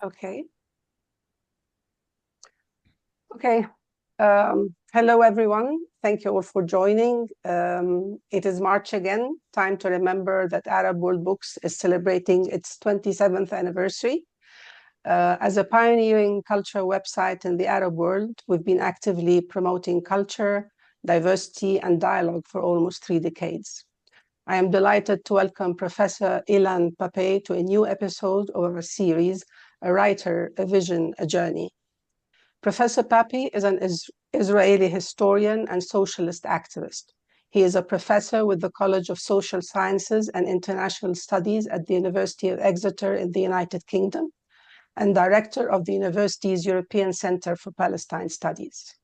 Okay. Okay. Hello, everyone. Thank you all for joining. It is March again, time to remember that Arab World Books is celebrating its 27th anniversary. As a pioneering culture website in the Arab world, we've been actively promoting culture, diversity, and dialogue for almost 3 decades. I am delighted to welcome Professor Ilan Pappé to a new episode of our series, A Writer, a Vision, a Journey. Professor Pappé is an Israeli historian and socialist activist. He is a professor with the College of Social Sciences and International Studies at the University of Exeter in the United Kingdom, and director of the university's European Center for Palestine Studies.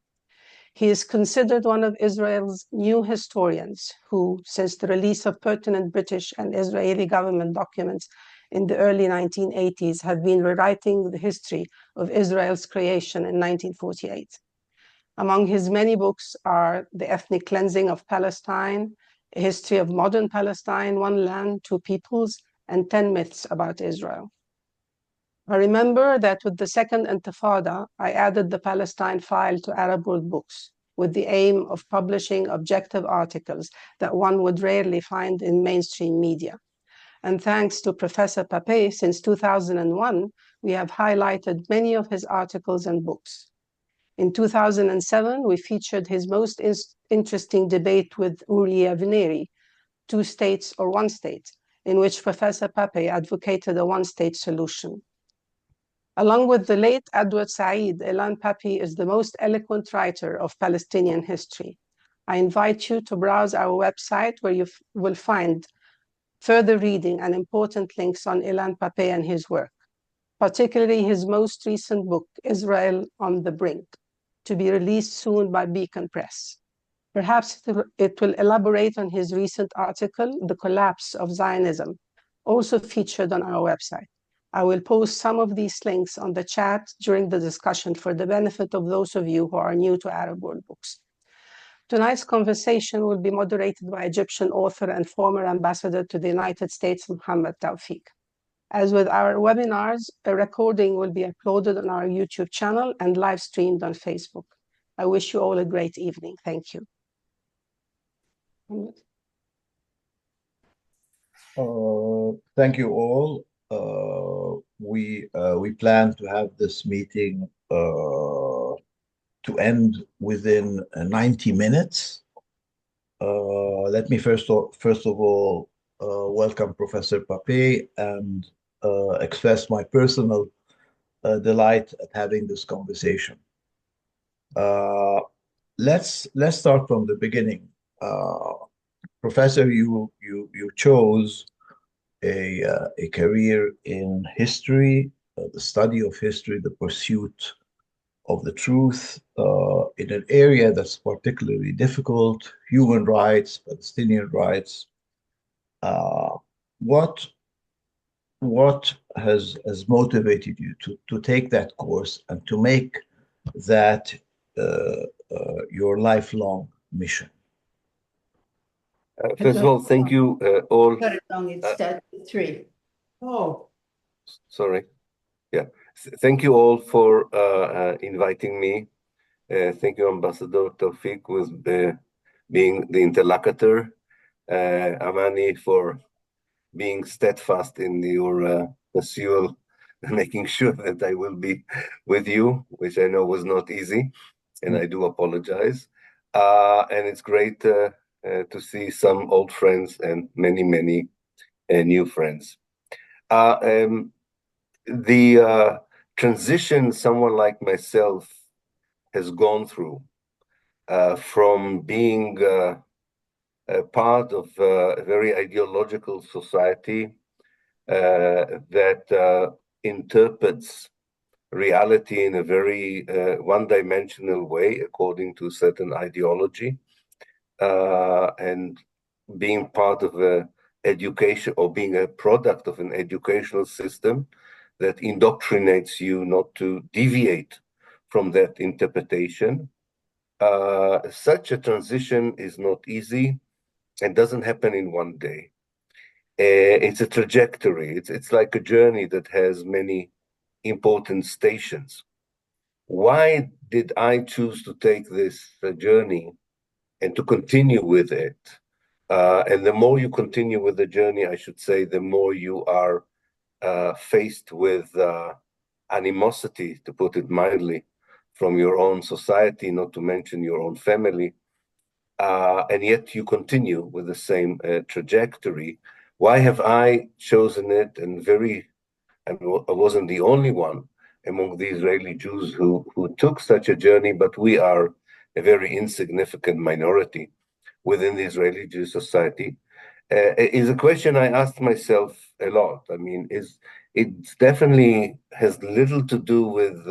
He is considered one of Israel's new historians who, since the release of pertinent British and Israeli government documents in the early 1980s, have been rewriting the history of Israel's creation in 1948. Among his many books are The Ethnic Cleansing of Palestine, A History of Modern Palestine, One Land, Two Peoples, and 10 Myths about Israel. I remember that with the Second Intifada, I added the Palestine file to Arab World Books with the aim of publishing objective articles that one would rarely find in mainstream media. And thanks to Professor Pappé, since 2001, we have highlighted many of his articles and books. In 2007, we featured his most interesting debate with Uri Avneri, Two States or One State, in which Professor Pappé advocated a one-state solution. Along with the late Edward Said, Ilan Pappé is the most eloquent writer of Palestinian history. I invite you to browse our website where you will find further reading and important links on Ilan Pappé and his work, particularly his most recent book, Israel on the Brink, to be released soon by Beacon Press. Perhaps it will elaborate on his recent article, The Collapse of Zionism, also featured on our website. I will post some of these links on the chat during the discussion for the benefit of those of you who are new to Arab World Books. Tonight's conversation will be moderated by Egyptian author and former ambassador to the United States, Mohammed Tawfiq. As with our webinars, a recording will be uploaded on our YouTube channel and live streamed on Facebook. I wish you all a great evening. Thank you. Thank you all. We plan to have this meeting to end within 90 minutes. Let me first of all welcome Professor Pappé and express my personal delight at having this conversation. Let's start from the beginning. Professor, you chose a career in history, the study of history, the pursuit of the truth in an area that's particularly difficult, human rights, Palestinian rights. What has motivated you to take that course and to make that your lifelong mission? First of all, thank you all. Very long, it's 33. Oh. Sorry. Yeah. Thank you all for inviting me. Thank you, Ambassador Tawfiq, with being the interlocutor. Amani, for being steadfast in your pursuit, making sure that I will be with you, which I know was not easy, and I do apologize. And it's great to see some old friends and many new friends. The transition someone like myself has gone through from being a part of a very ideological society that interprets reality in a very one-dimensional way according to certain ideology, and being part of a education or being a product of an educational system that indoctrinates you not to deviate from that interpretation. Such a transition is not easy and doesn't happen in one day. It's a trajectory. It's like a journey that has many important stations. Why did I choose to take this journey and to continue with it? And the more you continue with the journey, I should say, the more you are faced with animosity, to put it mildly, from your own society, not to mention your own family. And yet you continue with the same trajectory. Why have I chosen it? And I wasn't the only one among the Israeli Jews who took such a journey, but we are a very insignificant minority within the Israeli Jewish society. Is a question I asked myself a lot. I mean, it definitely has little to do with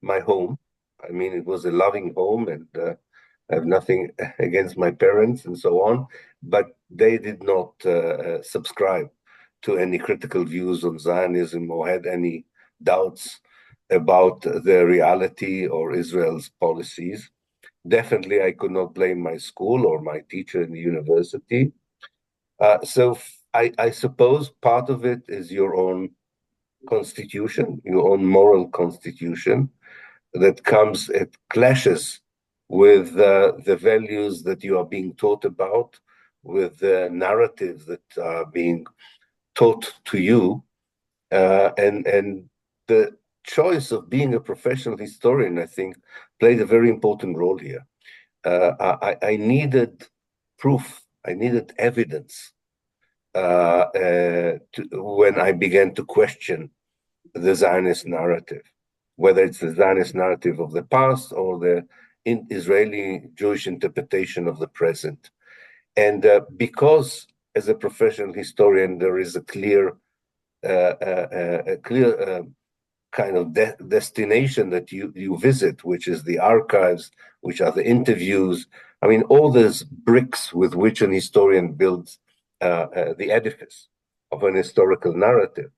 my home. I mean, it was a loving home, and I have nothing against my parents and so on, but they did not subscribe to any critical views on Zionism or had any doubts about the reality or Israel's policies. Definitely, I could not blame my school or my teacher in the university. So I suppose part of it is your own constitution, your own moral constitution that it clashes with the values that you are being taught about, with the narratives that are being taught to you, and the choice of being a professional historian, I think, played a very important role here. I needed proof, I needed evidence when I began to question the Zionist narrative, whether it's the Zionist narrative of the past or the Israeli Jewish interpretation of the present. And because, as a professional historian, there is a clear kind of destination that you visit, which is the archives, which are the interviews. I mean, all those bricks with which an historian builds the edifice of an historical narrative.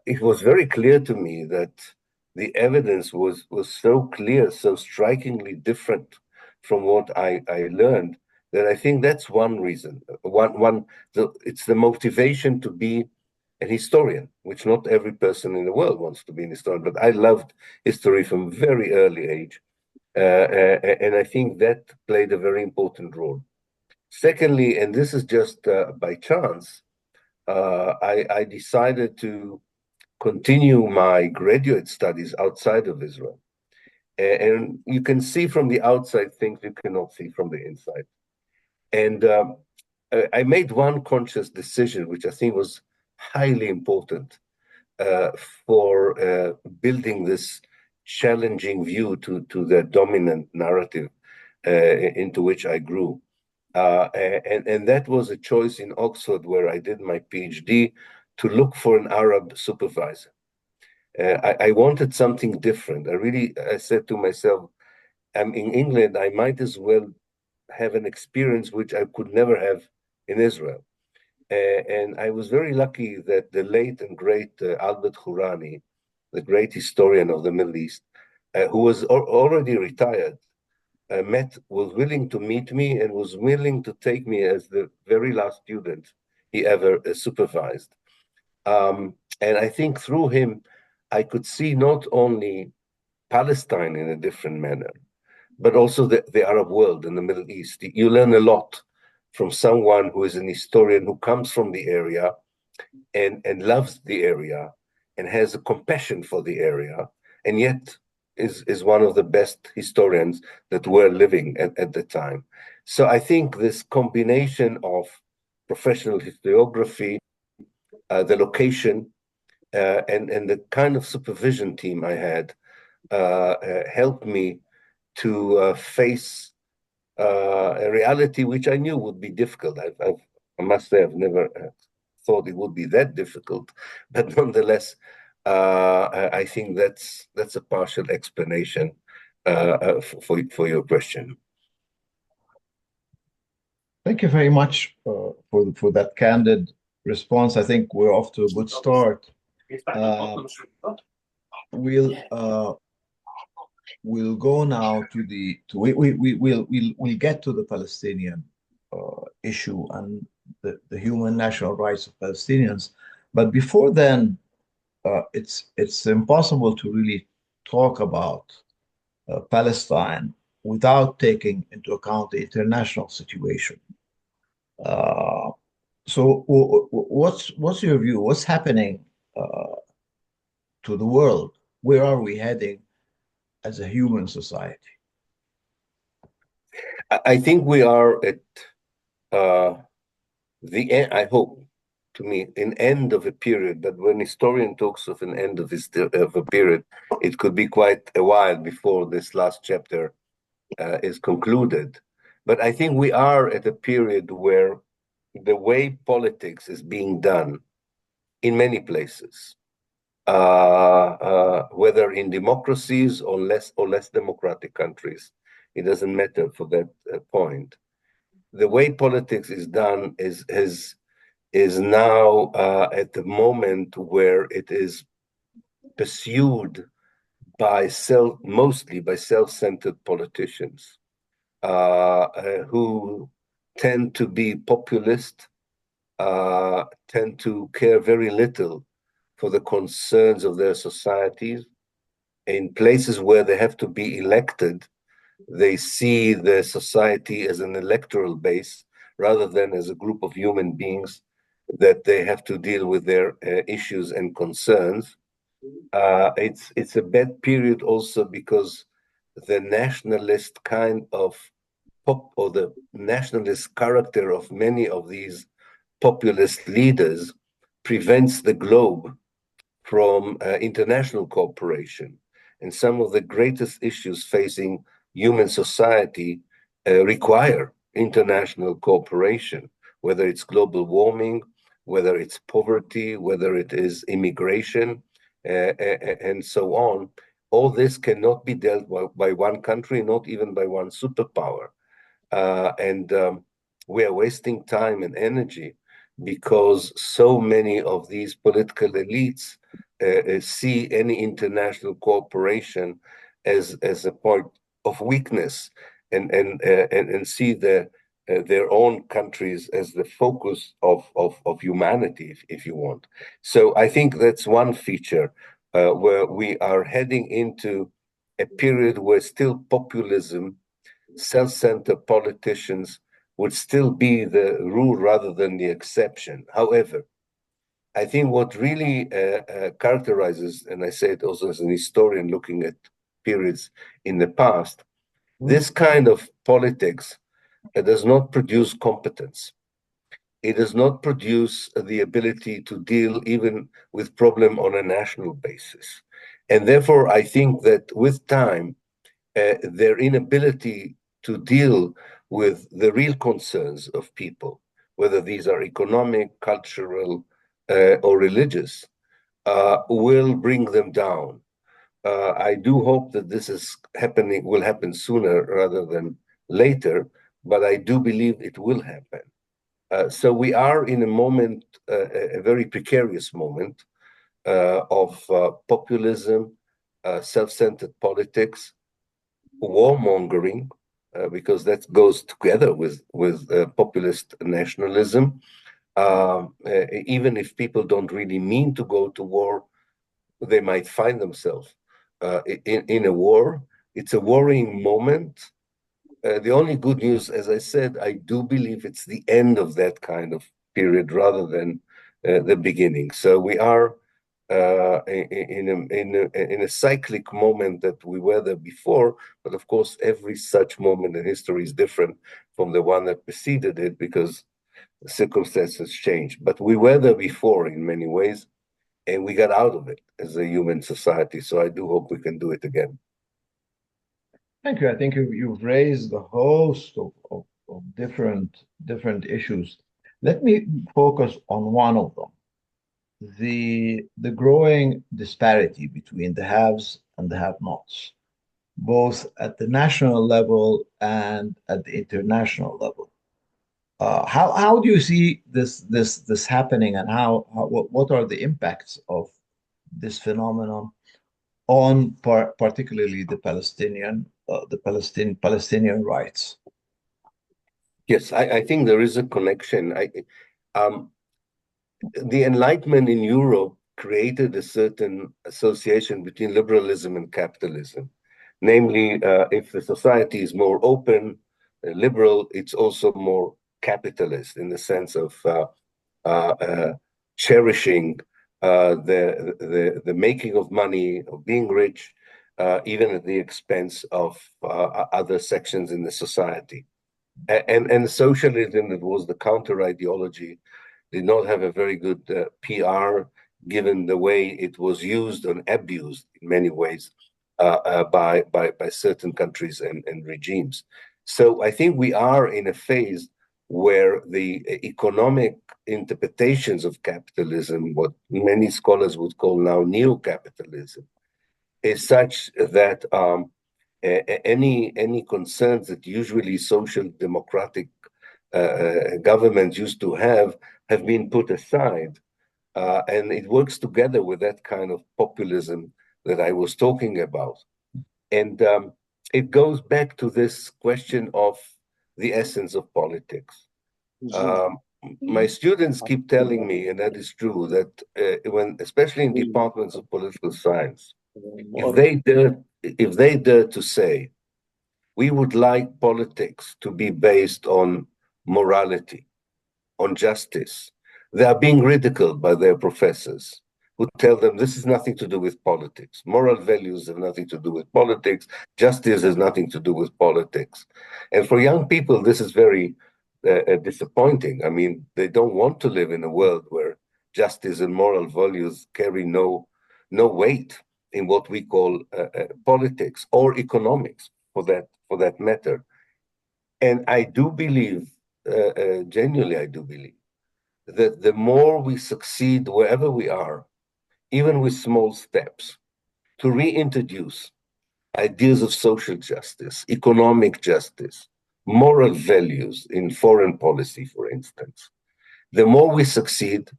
It was very clear to me that the evidence was so clear, so strikingly different from what I learned, that I think that's one reason. It's the motivation to be an historian, which not every person in the world wants to be an historian, but I loved history from a very early age. And I think that played a very important role. Secondly, and this is just by chance, I decided to continue my graduate studies outside of Israel. And you can see from the outside things you cannot see from the inside. And I made one conscious decision, which I think was highly important for building this challenging view to the dominant narrative into which I grew. And that was a choice in Oxford, where I did my PhD, to look for an Arab supervisor. I wanted something different. I said to myself, I'm in England, I might as well have an experience which I could never have in Israel. And I was very lucky that the late and great Albert Hourani, the great historian of the Middle East, who was already retired, was willing to meet me and was willing to take me as the very last student he ever supervised. And I think through him, I could see not only Palestine in a different manner, but also the Arab world and the Middle East. You learn a lot from someone who is an historian who comes from the area and loves the area and has a compassion for the area, and yet is one of the best historians that were living at the time. So I think this combination of professional historiography, the location, and the kind of supervision team I had helped me to face a reality which I knew would be difficult. I must say I've never thought it would be that difficult, but nonetheless, I think that's a partial explanation for your question. Thank you very much for that candid response. I think we're off to a good start. We'll go now to we'll get to the Palestinian issue and the human national rights of Palestinians. But before then, it's impossible to really talk about Palestine without taking into account the international situation. Uh, so, what's your view? What's happening to the world? Where are we heading as a human society? I think we are at the end, I hope, to me, an end of a period. But when historian talks of an end of a period, it could be quite a while before this last chapter is concluded. But I think we are at a period where the way politics is being done in many places, whether in democracies or less democratic countries, it doesn't matter for that point. The way politics is done is now at the moment where it is pursued by mostly by self-centered politicians who tend to be populist, tend to care very little for the concerns of their societies. In places where they have to be elected, they see their society as an electoral base rather than as a group of human beings that they have to deal with their issues and concerns. It's a bad period also because the nationalist kind of or the nationalist character of many of these populist leaders prevents the globe from international cooperation. And some of the greatest issues facing human society require international cooperation, whether it's global warming, whether it's poverty, whether it is immigration, and so on. All this cannot be dealt by one country, not even by one superpower. And we are wasting time and energy because so many of these political elites see any international cooperation as a point of weakness and see their own countries as the focus of humanity, if you want. So I think that's one feature where we are heading into a period where still populism, self-centered politicians would still be the rule rather than the exception. However, I think what really characterizes, and I say it also as an historian looking at periods in the past, this kind of politics does not produce competence. It does not produce the ability to deal even with problem on a national basis. And therefore, I think that with time, their inability to deal with the real concerns of people, whether these are economic, cultural, or religious, will bring them down. I do hope that this will happen sooner rather than later, but I do believe it will happen. So we are in a moment, a very precarious moment of populism, self-centered politics, warmongering, because that goes together with populist nationalism. Even if people don't really mean to go to war, they might find themselves in a war. It's a worrying moment. The only good news, as I said, I do believe it's the end of that kind of period rather than the beginning. So we are in a cyclic moment that we were there before, but of course, every such moment in history is different from the one that preceded it because circumstances change. But we were there before in many ways, and we got out of it as a human society. So I do hope we can do it again. Thank you. I think you've raised a host of different issues. Let me focus on one of them. The growing disparity between the haves and the have-nots, both at the national level and at the international level. How do you see this happening, and what are the impacts of this phenomenon on particularly the Palestinian rights? Yes, I think there is a connection. The Enlightenment in Europe created a certain association between liberalism and capitalism. Namely, if the society is more open, liberal, it's also more capitalist in the sense of cherishing the making of money, of being rich, even at the expense of other sections in the society. And socialism, that was the counter ideology, did not have a very good PR, given the way it was used and abused in many ways by certain countries and regimes. So I think we are in a phase where the economic interpretations of capitalism, what many scholars would call now neo-capitalism, is such that any concerns that usually social democratic governments used to have been put aside. And it works together with that kind of populism that I was talking about. And it goes back to this question of the essence of politics. My students keep telling me, and that is true, that when, especially in departments of political science, if they dare to say, we would like politics to be based on morality, on justice, they are being ridiculed by their professors who tell them this is nothing to do with politics. Moral values have nothing to do with politics. Justice has nothing to do with politics. And for young people, this is very disappointing. I mean, they don't want to live in a world where justice and moral values carry no weight in what we call politics or economics, for that matter. And I do believe, genuinely, I do believe that the more we succeed wherever we are, even with small steps, to reintroduce ideas of social justice, economic justice, moral values in foreign policy, for instance, the more we succeed,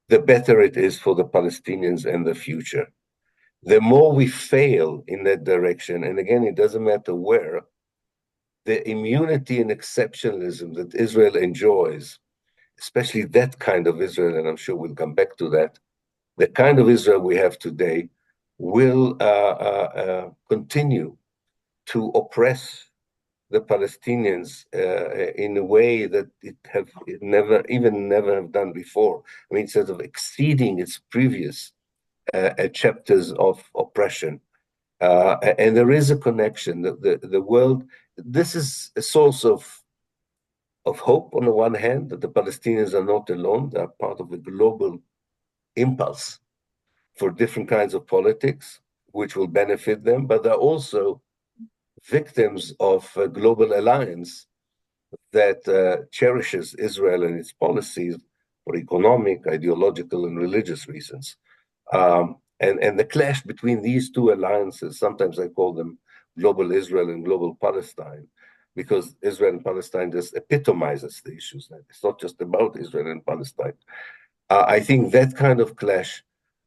the better it is for the Palestinians and the future. The more we fail in that direction, and again, it doesn't matter where, the immunity and exceptionalism that Israel enjoys, especially that kind of Israel, and I'm sure we'll come back to that, the kind of Israel we have today will continue to oppress the Palestinians in a way that it never have done before. I mean, sort of exceeding its previous chapters of oppression. And there is a connection. The world, this is a source of hope on the one hand, that the Palestinians are not alone. They are part of a global impulse for different kinds of politics, which will benefit them, but they're also victims of a global alliance that cherishes Israel and its policies for economic, ideological, and religious reasons. And the clash between these two alliances, sometimes I call them global Israel and global Palestine, because Israel and Palestine just epitomizes the issues. It's not just about Israel and Palestine. I think that kind of clash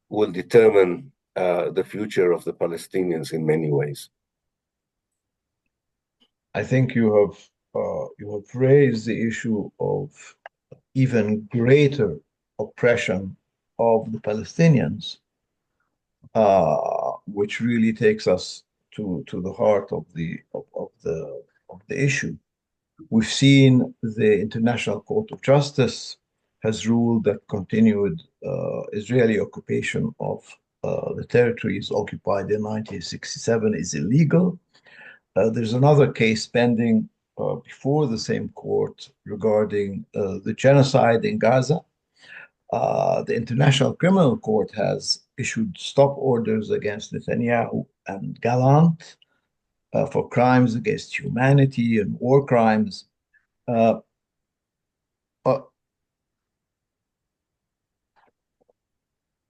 will determine the future of the Palestinians in many ways. I think you have raised the issue of even greater oppression of the Palestinians, which really takes us to the heart of the issue. We've seen the International Court of Justice has ruled that continued Israeli occupation of the territories occupied in 1967 is illegal. There's another case pending before the same court regarding the genocide in Gaza. The International Criminal Court has issued stop orders against Netanyahu and Gallant for crimes against humanity and war crimes.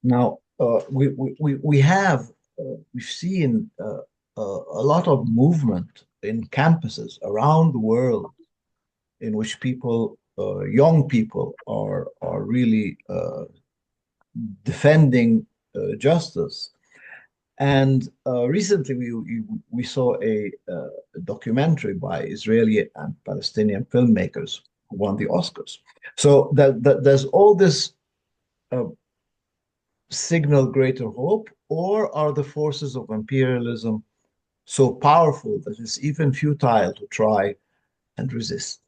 Now, we've seen a lot of movement in campuses around the world in which people, young people, are really defending justice. And recently, we saw a documentary by Israeli and Palestinian filmmakers who won the Oscars. So there's all this signal greater hope, or are the forces of imperialism so powerful that it's even futile to try and resist?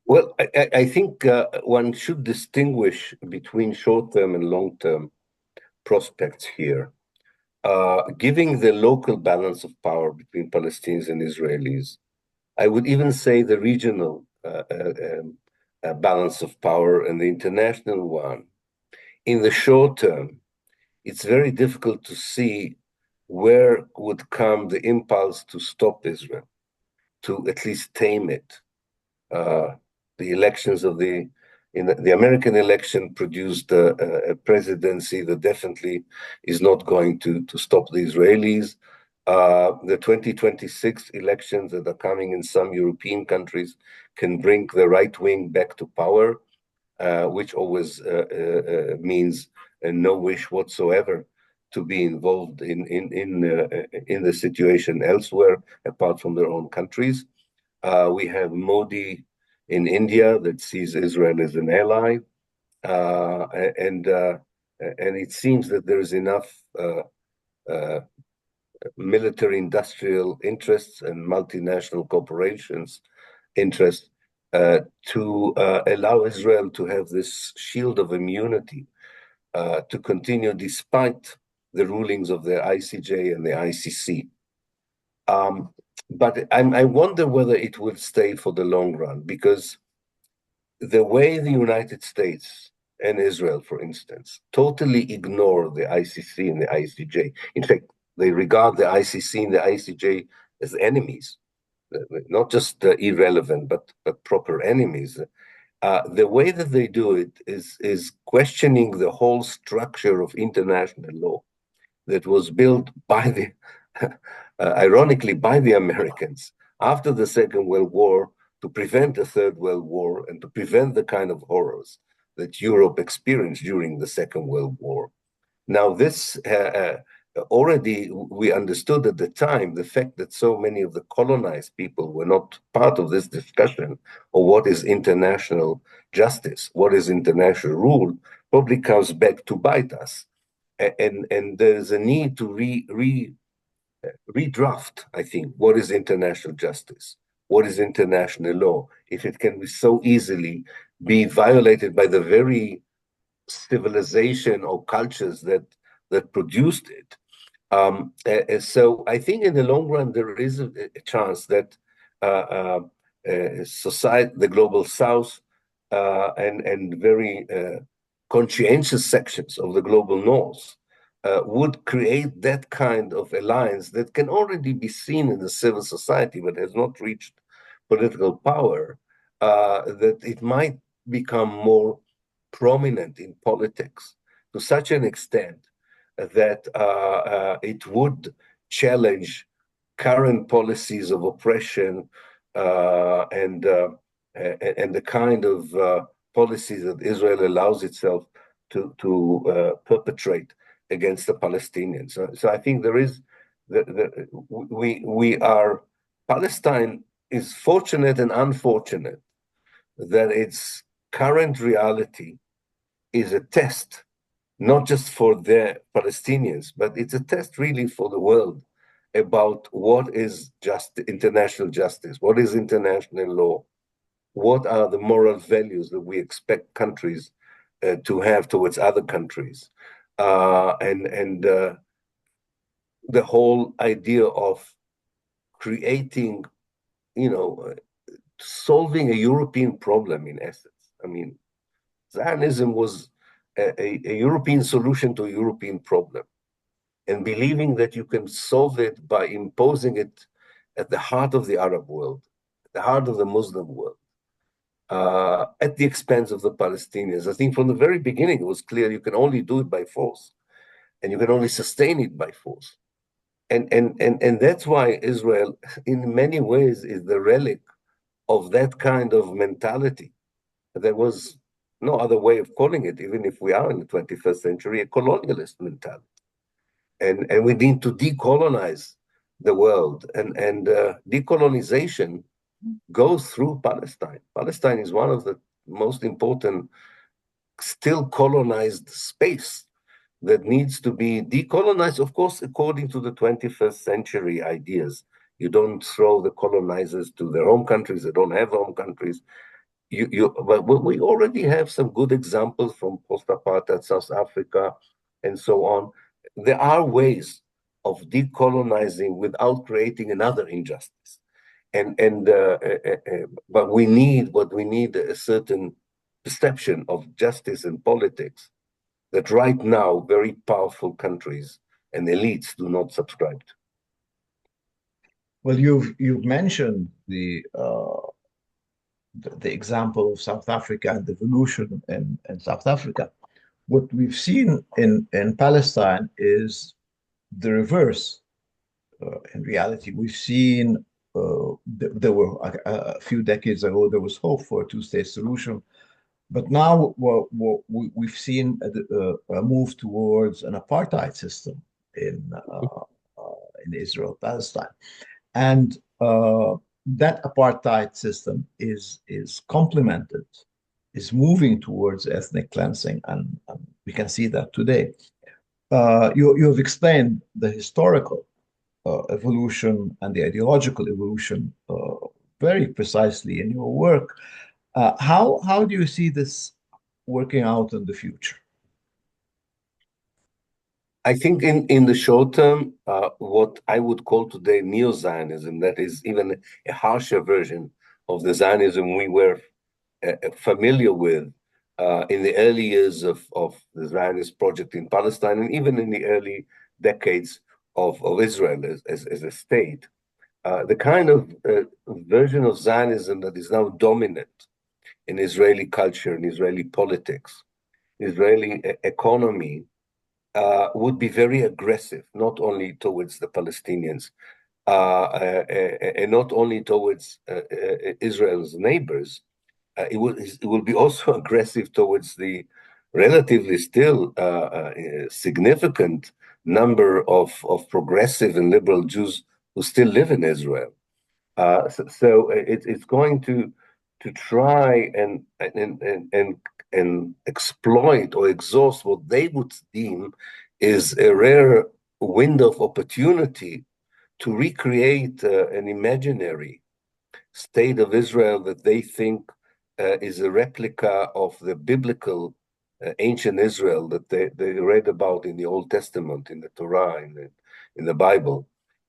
Well, I think one should distinguish between short-term and long-term prospects here. Giving the local balance of power between Palestinians and Israelis, I would even say the regional balance of power and the international one. In the short term, it's very difficult to see where would come the impulse to stop Israel, to at least tame it. The elections of the American election produced a presidency that definitely is not going to stop the Israelis. The 2026 elections that are coming in some European countries can bring the right wing back to power, which always means no wish whatsoever to be involved in the situation elsewhere apart from their own countries. We have Modi in India that sees Israel as an ally, and it seems that there is enough military-industrial interests and multinational corporations' interests to allow Israel to have this shield of immunity to continue despite the rulings of the ICJ and the ICC. But I wonder whether it will stay for the long run, because the way the United States and Israel, for instance, totally ignore the ICC and the ICJ. In fact, they regard the ICC and the ICJ as enemies, not just irrelevant, but proper enemies. The way that they do it is questioning the whole structure of international law that was built by the, ironically, by the Americans after the Second World War to prevent a Third World War and to prevent the kind of horrors that Europe experienced during the Second World War. Now, this already we understood at the time, the fact that so many of the colonized people were not part of this discussion of what is international justice, what is international rule, probably comes back to bite us. And there's a need to redraft, I think, what is international justice, what is international law, if it can be so easily be violated by the very civilization or cultures that produced it. So I think in the long run, there is a chance that society, the global South, and very conscientious sections of the global North would create that kind of alliance that can already be seen in the civil society, but has not reached political power, that it might become more prominent in politics to such an extent that it would challenge current policies of oppression and the kind of policies that Israel allows itself to perpetrate against the Palestinians. So I think there is, Palestine is fortunate and unfortunate that its current reality is a test, not just for the Palestinians, but it's a test really for the world about what is just international justice, what is international law, what are the moral values that we expect countries to have towards other countries, and the whole idea of creating, solving a European problem in essence. I mean, Zionism was a European solution to a European problem, and believing that you can solve it by imposing it at the heart of the Arab world, the heart of the Muslim world, at the expense of the Palestinians. I think from the very beginning, it was clear you can only do it by force, and you can only sustain it by force. And that's why Israel, in many ways, is the relic of that kind of mentality. There was no other way of calling it, even if we are in the 21st century, a colonialist mentality. And we need to decolonize the world. And decolonization goes through Palestine. Palestine is one of the most important still colonized space that needs to be decolonized, of course, according to the 21st century ideas. You don't throw the colonizers to their home countries. They don't have home countries. But we already have some good examples from post-apartheid South Africa and so on. There are ways of decolonizing without creating another injustice. But we need a certain perception of justice and politics that right now very powerful countries and elites do not subscribe to. Well, you've mentioned the example of South Africa and the evolution in South Africa. What we've seen in Palestine is the reverse. In reality, we've seen there were a few decades ago there was hope for a two-state solution, but now we've seen a move towards an apartheid system in Israel, Palestine, and that apartheid system is complemented, is moving towards ethnic cleansing, and we can see that today. You have explained the historical evolution and the ideological evolution very precisely in your work. How do you see this working out in the future? I think in the short term, what I would call today Neo-Zionism, that is even a harsher version of the Zionism we were familiar with in the early years of the Zionist project in Palestine, and even in the early decades of Israel as a state. The kind of version of Zionism that is now dominant in Israeli culture, in Israeli politics, Israeli economy, would be very aggressive, not only towards the Palestinians, and not only towards Israel's neighbors. It will be also aggressive towards the relatively still significant number of progressive and liberal Jews who still live in Israel. So it's going to try and exploit or exhaust what they would deem is a rare window of opportunity to recreate an imaginary state of Israel that they think is a replica of the biblical ancient Israel that they read about in the Old Testament, in the Torah, in the Bible.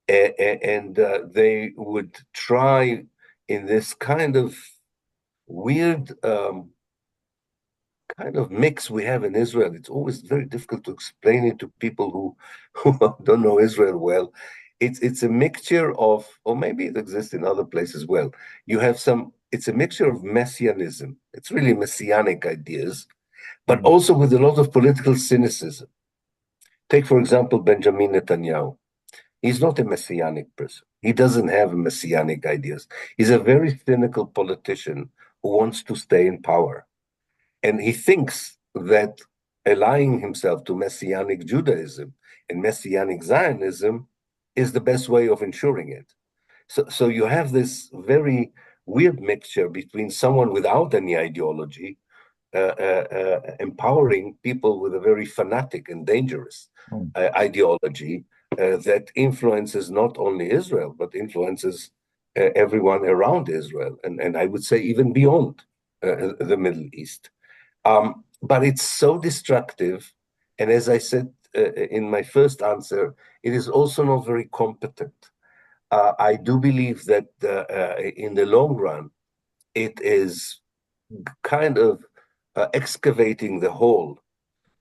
And they would try in this kind of weird kind of mix we have in Israel. It's always very difficult to explain it to people who don't know Israel well. It's a mixture of, or maybe it exists in other places as well. It's a mixture of messianism. It's really messianic ideas, but also with a lot of political cynicism. Take, for example, Benjamin Netanyahu. He's not a messianic person. He doesn't have messianic ideas. He's a very cynical politician who wants to stay in power. And he thinks that allying himself to Messianic Judaism and Messianic Zionism is the best way of ensuring it. So you have this very weird mixture between someone without any ideology, empowering people with a very fanatic and dangerous ideology that influences not only Israel, but influences everyone around Israel, and I would say even beyond the Middle East. But it's so destructive, and as I said in my first answer, it is also not very competent. I do believe that in the long run, it is kind of excavating the hole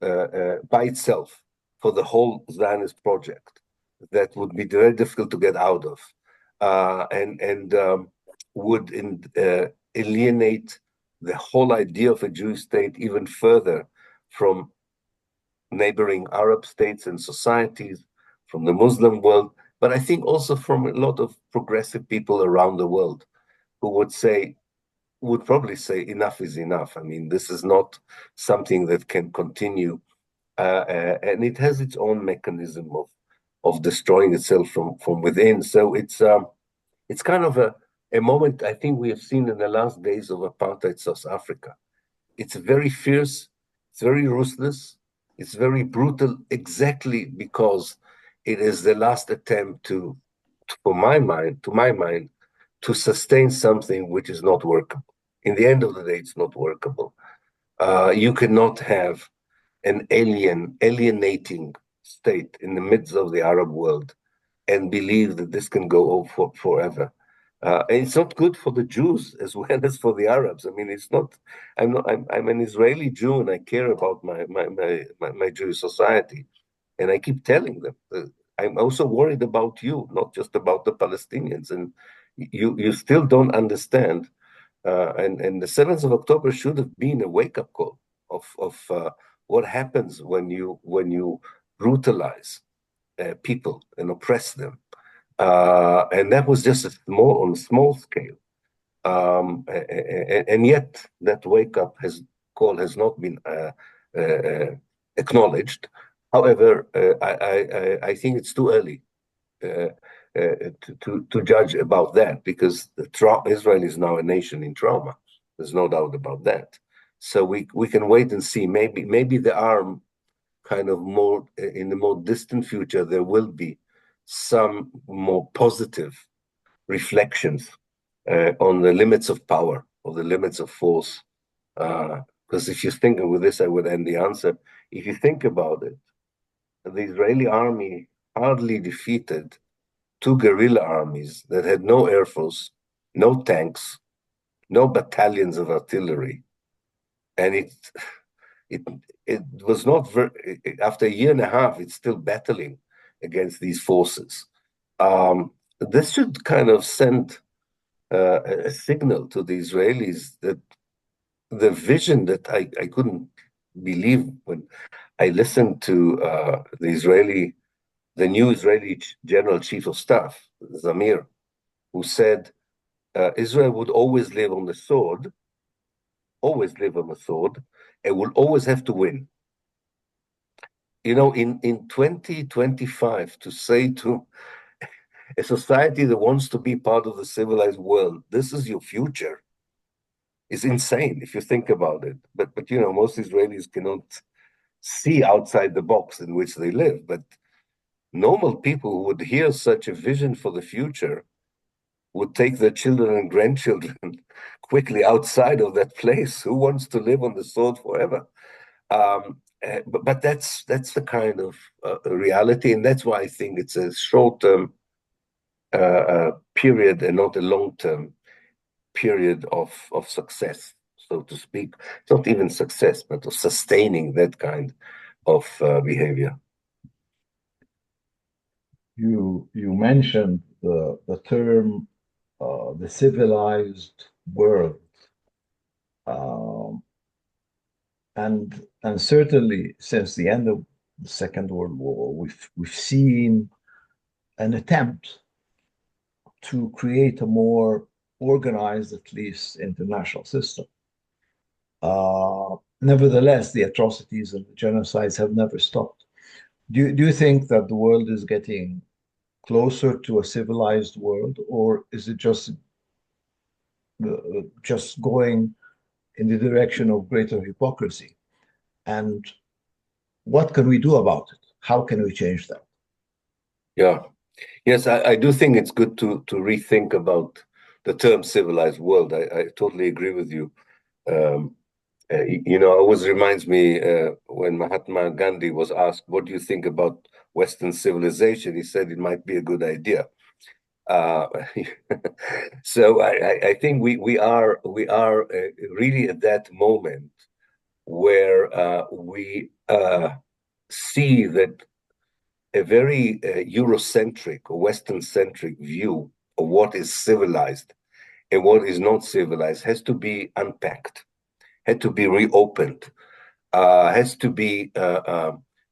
by itself for the whole Zionist project that would be very difficult to get out of, and would alienate the whole idea of a Jewish state even further from neighboring Arab states and societies, from the Muslim world, but I think also from a lot of progressive people around the world who would probably say enough is enough. I mean, this is not something that can continue, and it has its own mechanism of destroying itself from within. So it's kind of a moment I think we have seen in the last days of apartheid South Africa. It's very fierce, It's very ruthless. It's very brutal, exactly because it is the last attempt to my mind, to sustain something which is not workable. In the end of the day, it's not workable. You cannot have an alienating state in the midst of the Arab world and believe that this can go on forever. And it's not good for the Jews as well as for the Arabs. I mean, it's not. I'm an Israeli Jew, and I care about my Jewish society, and I keep telling them. I'm also worried about you, not just about the Palestinians. And you still don't understand. And the 7th of October should have been a wake-up call of what happens when you brutalize people and oppress them. And that was just on a small scale. And yet that wake-up call has not been acknowledged. However, I think it's too early to judge about that, because Israel is now a nation in trauma. There's no doubt about that. So we can wait and see. Maybe the arm kind of more in the more distant future, there will be some more positive reflections on the limits of power or the limits of force. Because if you think with this, I would end the answer. If you think about it, the Israeli army hardly defeated 2 guerrilla armies that had no air force, no tanks, no battalions of artillery, and it was not after a year and a half, it's still battling against these forces. This should kind of send a signal to the Israelis that the vision that I couldn't believe when I listened to the new Israeli General Chief of Staff, Zamir, who said Israel would always live on the sword, and will always have to win. You know, in 2025, to say to a society that wants to be part of the civilized world, this is your future, is insane if you think about it. But you know, most Israelis cannot see outside the box in which they live. But normal people who would hear such a vision for the future would take their children and grandchildren quickly outside of that place. Who wants to live on the sword forever? But that's the kind of reality, and that's why I think it's a short-term period and not a long-term period of success, so to speak. It's not even success, but of sustaining that kind of behavior. You mentioned the term the civilized world, and certainly since the end of the Second World War, we've seen an attempt to create a more organized, at least, international system. Nevertheless, the atrocities and the genocides have never stopped. Do you think that the world is getting closer to a civilized world, or is it just going in the direction of greater hypocrisy? And what can we do about it? How can we change that? Yeah. Yes, I do think it's good to rethink about the term civilized world. I totally agree with you. You know, it always reminds me when Mahatma Gandhi was asked, what do you think about Western civilization? He said it might be a good idea. So I think we are really at that moment where we see that a very Eurocentric or Western-centric view of what is civilized and what is not civilized has to be unpacked, had to be reopened, has to be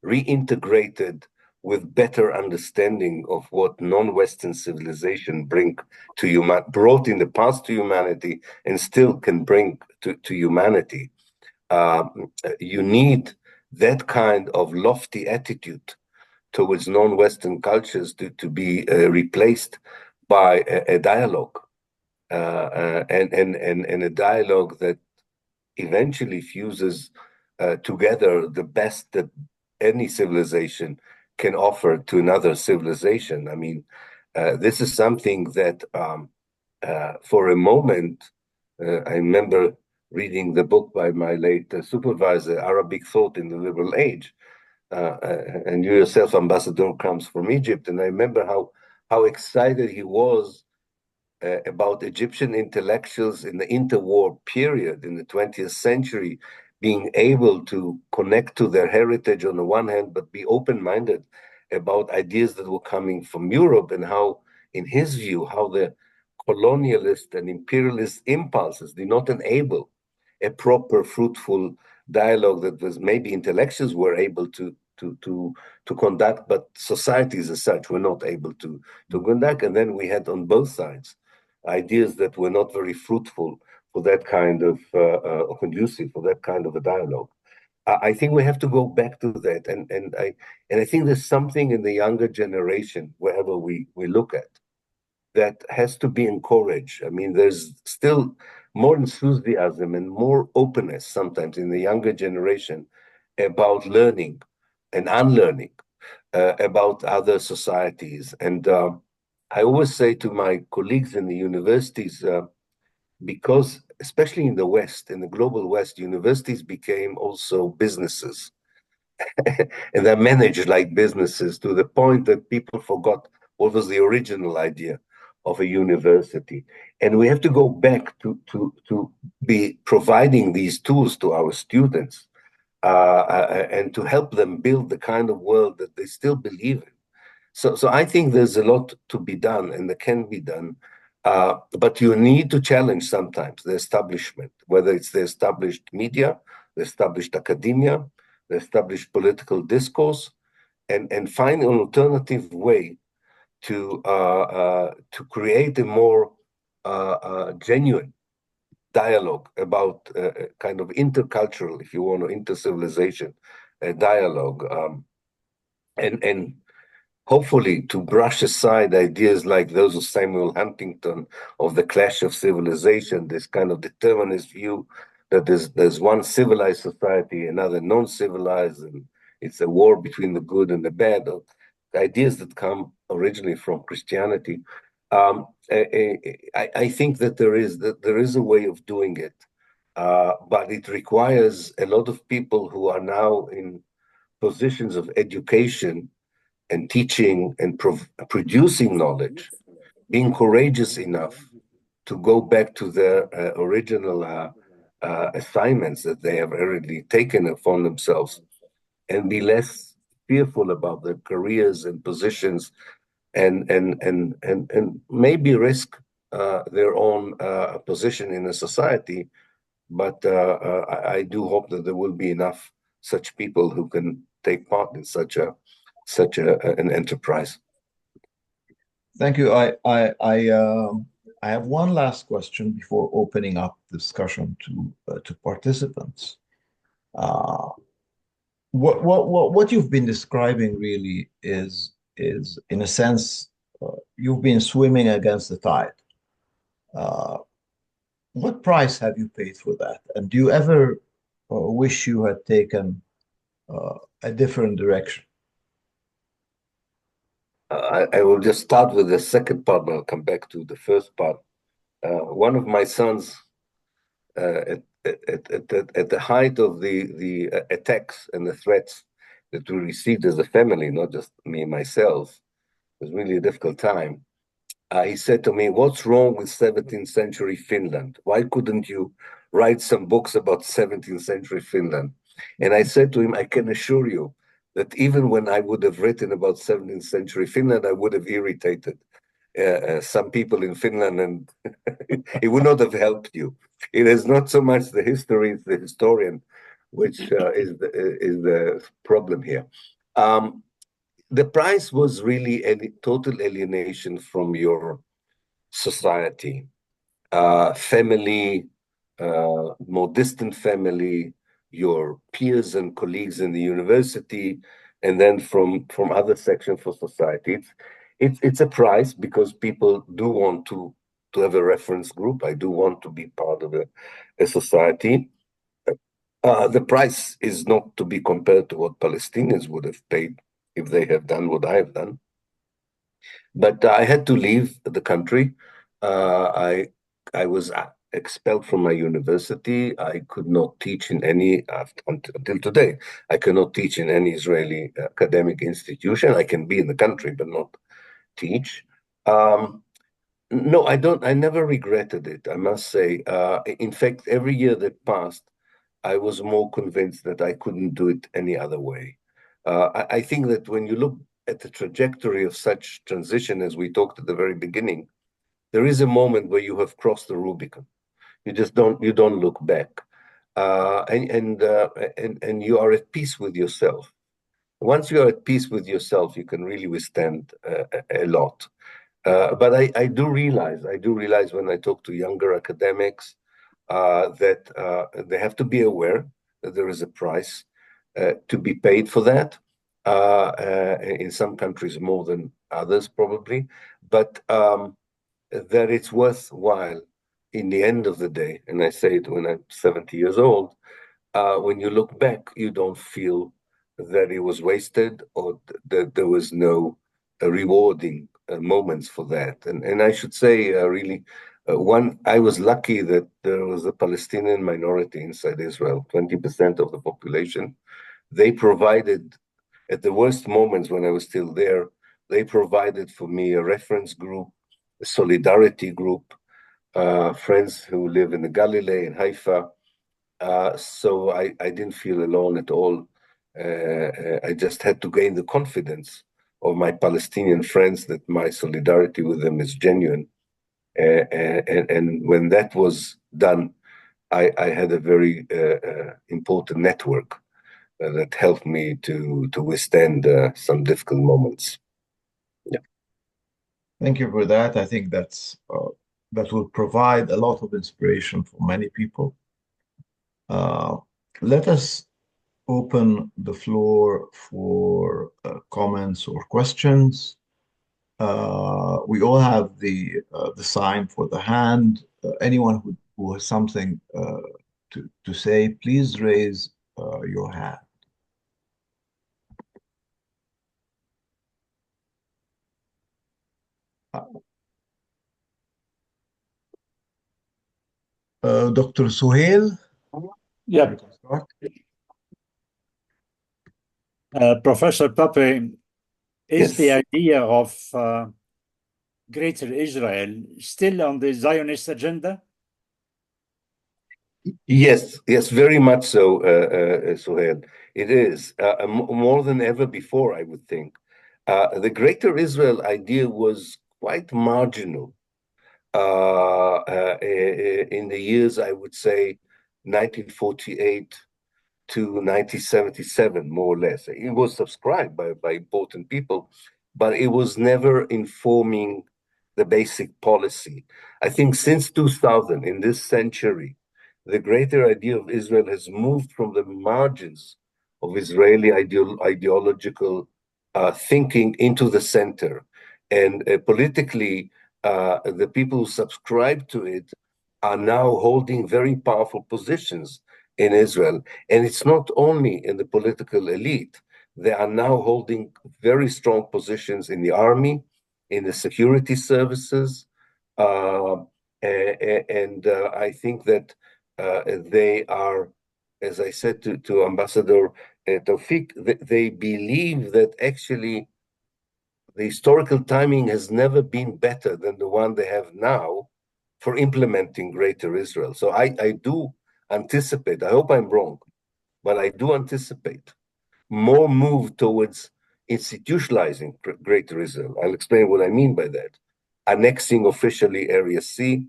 reintegrated with better understanding of what non-Western civilization brought in the past to humanity and still can bring to humanity. You need that kind of lofty attitude towards non-Western cultures to be replaced by a dialogue, and a dialogue that eventually fuses together the best that any civilization can offer to another civilization. I mean, this is something that for a moment, I remember reading the book by my late supervisor, Arabic Thought in the Liberal Age. And you yourself, Ambassador, comes from Egypt. And I remember how excited he was about Egyptian intellectuals in the interwar period in the 20th century being able to connect to their heritage on the one hand, but be open-minded about ideas that were coming from Europe, and how, in his view, how the colonialist and imperialist impulses did not enable a proper, fruitful dialogue that was maybe intellectuals were able to conduct, but societies as such were not able to conduct. And then we had on both sides ideas that were not very fruitful for that kind of, or conducive for that kind of a dialogue. I think we have to go back to that, and I think there's something in the younger generation, wherever we look at, that has to be encouraged. I mean, there's still more enthusiasm and more openness sometimes in the younger generation about learning and unlearning about other societies. And I always say to my colleagues in the universities, because especially in the West, in the global West, universities became also businesses. And they're managed like businesses to the point that people forgot what was the original idea of a university. And we have to go back to be providing these tools to our students and to help them build the kind of world that they still believe in. So I think there's a lot to be done, and that can be done. But you need to challenge sometimes the establishment, whether it's the established media, the established academia, the established political discourse, and find an alternative way to create a more genuine dialogue about kind of intercultural, if you want, or inter-civilization dialogue, and hopefully to brush aside ideas like those of Samuel Huntington of the clash of civilization, this kind of determinist view that there's one civilized society, another non-civilized, and it's a war between the good and the bad, ideas that come originally from Christianity. I think that there is a way of doing it, but it requires a lot of people who are now in positions of education and teaching and producing knowledge, being courageous enough to go back to their original assignments that they have already taken upon themselves, and be less fearful about their careers and positions, and maybe risk their own position in a society. But I do hope that there will be enough such people who can take part in such an enterprise. Thank you. I have one last question before opening up discussion to participants. What you've been describing really is in a sense you've been swimming against the tide. What price have you paid for that? And do you ever wish you had taken a different direction? I will just start with the second part, but I'll come back to the first part. One of my sons, at the height of the attacks and the threats that we received as a family, not just me myself, it was really a difficult time. He said to me, "What's wrong with 17th century Finland? Why couldn't you write some books about 17th century Finland?" And I said to him, "I can assure you that even when I would have written about 17th century Finland, I would have irritated some people in Finland, and it would not have helped you. It is not so much the history, it's the historian, which is the problem here." The price was really a total alienation from your society, family, more distant family, your peers and colleagues in the university, and then from other sections for society. It's a price because people do want to have a reference group. I do want to be part of a society. The price is not to be compared to what Palestinians would have paid if they have done what I have done. But I had to leave the country. I was expelled from my university. I could not teach in any, until today, I cannot teach in any Israeli academic institution. I can be in the country, but not teach. No, I don't. I never regretted it, I must say. In fact, every year that passed, I was more convinced that I couldn't do it any other way. I think that when you look at the trajectory of such transition, as we talked at the very beginning, there is a moment where you have crossed the Rubicon. You don't look back, and you are at peace with yourself. Once you are at peace with yourself, you can really withstand a lot. But I do realize when I talk to younger academics that they have to be aware that there is a price to be paid for that. In some countries more than others, probably, but that it's worthwhile in the end of the day. And I say it when I'm 70 years old. When you look back, you don't feel that it was wasted or that there was no rewarding moments for that. And I should say, really, I was lucky that there was a Palestinian minority inside Israel, 20% of the population. They provided, at the worst moments when I was still there, they provided for me a reference group, a solidarity group, friends who live in the Galilee and Haifa. So I didn't feel alone at all. I just had to gain the confidence of my Palestinian friends that my solidarity with them is genuine. And when that was done, I had a very important network that helped me to withstand some difficult moments. Yeah. Thank you for that. I think that will provide a lot of inspiration for many people. Let us open the floor for comments or questions. We all have the sign for the hand. Anyone who has something to say, please raise your hand. Dr. Suhail? Yeah. Professor Pappé, is the idea of Greater Israel still on the Zionist agenda? Yes, very much so, Suhail. It is more than ever before, I would think. The Greater Israel idea was quite marginal in the years, I would say, 1948 to 1977, more or less. It was subscribed by important people, but it was never informing the basic policy. I think since 2000, in this century, the greater idea of Israel has moved from the margins of Israeli ideological thinking into the center. And politically, the people who subscribe to it are now holding very powerful positions in Israel. And it's not only in the political elite, they are now holding very strong positions in the army, in the security services. I think that they are, as I said to Ambassador Tawfiq, they believe that actually the historical timing has never been better than the one they have now for implementing Greater Israel. So I do anticipate, I hope I'm wrong, but I do anticipate more move towards institutionalizing Greater Israel. I'll explain what I mean by that. Annexing officially Area C,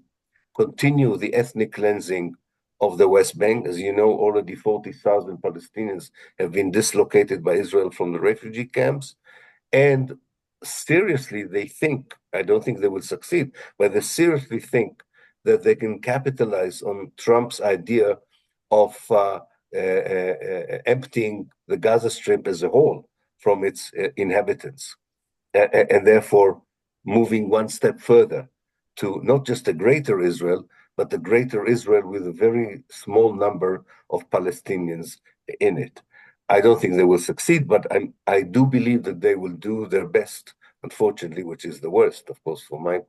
continue the ethnic cleansing of the West Bank. As you know, already 40,000 Palestinians have been dislocated by Israel from the refugee camps. And seriously, they think, I don't think they will succeed, but they seriously think that they can capitalize on Trump's idea of emptying the Gaza Strip as a whole from its inhabitants, and therefore moving one step further to not just a greater Israel, but a greater Israel with a very small number of Palestinians in it. I don't think they will succeed, but I do believe that they will do their best, unfortunately, which is the worst, of course, from my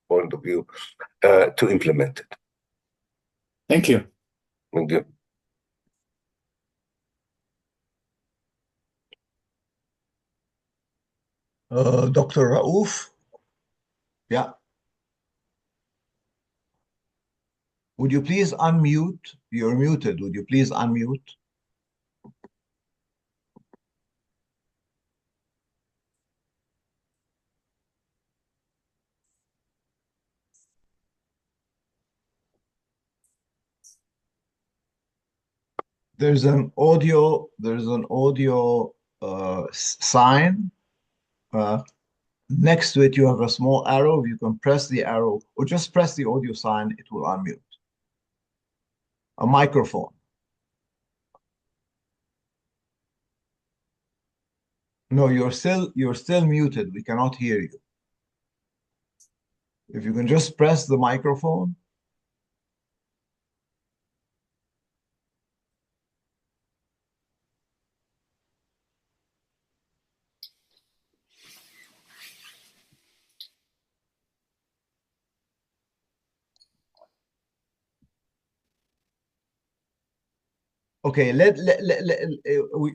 point of view, to implement it. Thank you. Thank you. Dr. Raouf? Yeah. Would you please unmute? You're muted. Would you please unmute? There's an audio sign. Next to it, you have a small arrow. You can press the arrow or just press the audio sign. It will unmute. A microphone. No, you're still muted. We cannot hear you. If you can just press the microphone. Okay,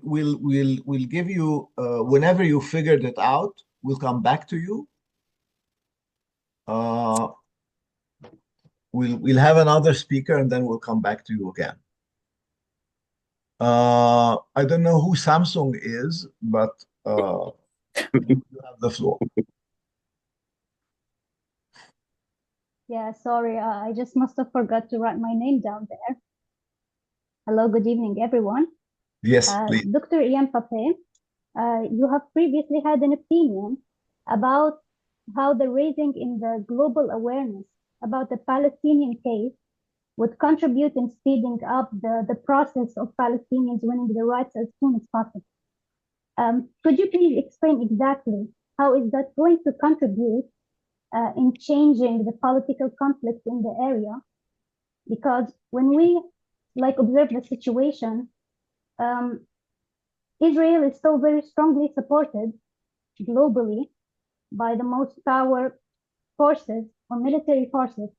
we'll give you whenever you figured it out, we'll come back to you. We'll have another speaker and then we'll come back to you again. I don't know who Samsung is, but you have the floor. Yeah, sorry, I just must have forgot to write my name down there. Hello, good evening, everyone. Yes, please. Dr. Ilan Pappé, you have previously had an opinion about how the raising in the global awareness about the Palestinian case would contribute in speeding up the process of Palestinians winning their rights as soon as possible. Could you please explain exactly how is that going to contribute in changing the political conflict in the area? Because when we observe the situation, Israel is still very strongly supported globally by the most power forces or military forces.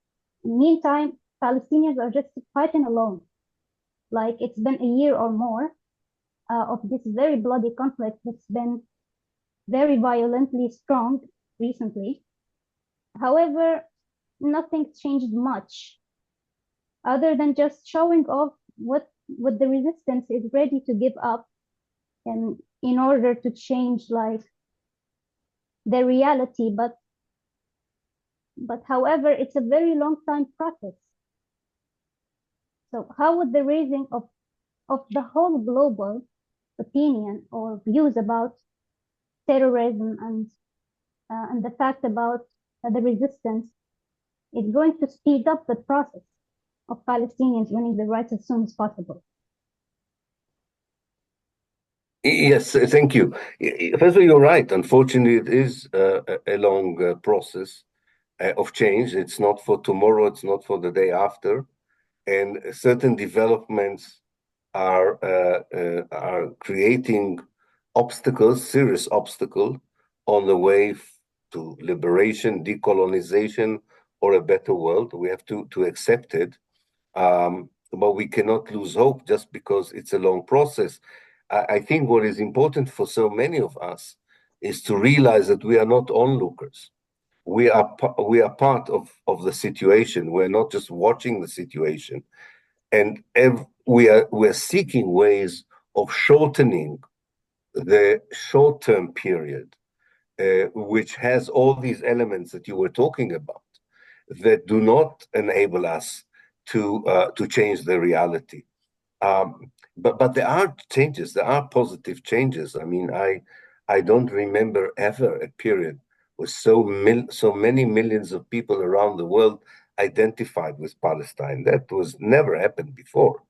In the meantime, Palestinians are just fighting alone. Like it's been a year or more of this very bloody conflict that's been very violently strong recently. However, nothing's changed much other than just showing off what the resistance is ready to give up and in order to change the reality, but however, it's a very long time process. So how would the raising of the whole global opinion or views about terrorism and the fact about the resistance is going to speed up the process of Palestinians winning their rights as soon as possible? Yes, thank you. First of all, you're right. Unfortunately, it is a long process of change. It's not for tomorrow. It's not for the day after. And certain developments are creating obstacles, serious obstacles, on the way to liberation, decolonization, or a better world. We have to accept it. But we cannot lose hope just because it's a long process. I think what is important for so many of us is to realize that we are not onlookers. We are part of the situation. We're not just watching the situation, and we're seeking ways of shortening the short-term period, which has all these elements that you were talking about, that do not enable us to change the reality. But there are changes. There are positive changes. I mean, I don't remember ever a period with so many millions of people around the world identified with Palestine. That was never happened before.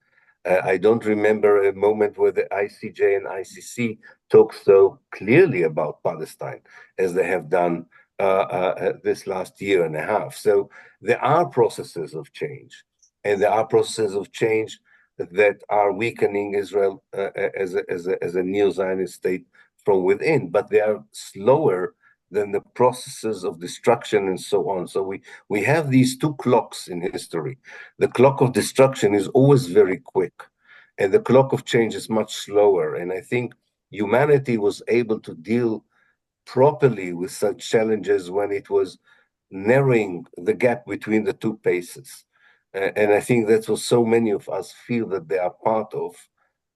I don't remember a moment where the ICJ and ICC talk so clearly about Palestine as they have done this last year and a half. So there are processes of change, and there are processes of change that are weakening Israel as a neo-Zionist state from within, but they are slower than the processes of destruction and so on. So we have these two clocks in history. The clock of destruction is always very quick, and the clock of change is much slower. And I think humanity was able to deal properly with such challenges when it was narrowing the gap between the two paces. And I think that's what so many of us feel that they are part of.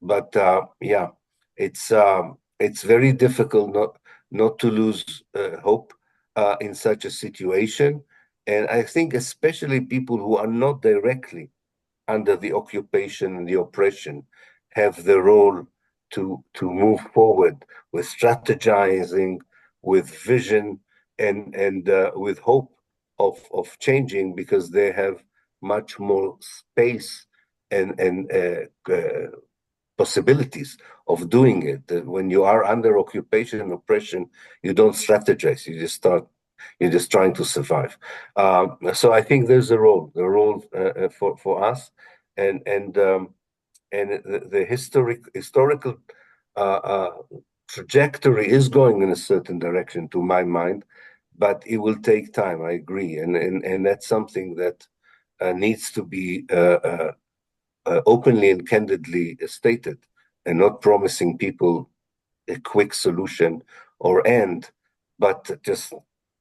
But yeah, it's very difficult not to lose hope in such a situation. And I think especially people who are not directly under the occupation and the oppression have the role to move forward with strategizing, with vision, and with hope of changing, because they have much more space and possibilities of doing it. When you are under occupation and oppression, you don't strategize. You're just trying to survive. So I think there's a role for us, and the historical trajectory is going in a certain direction, to my mind, but it will take time. I agree, and that's something that needs to be openly and candidly stated, and not promising people a quick solution or end, but just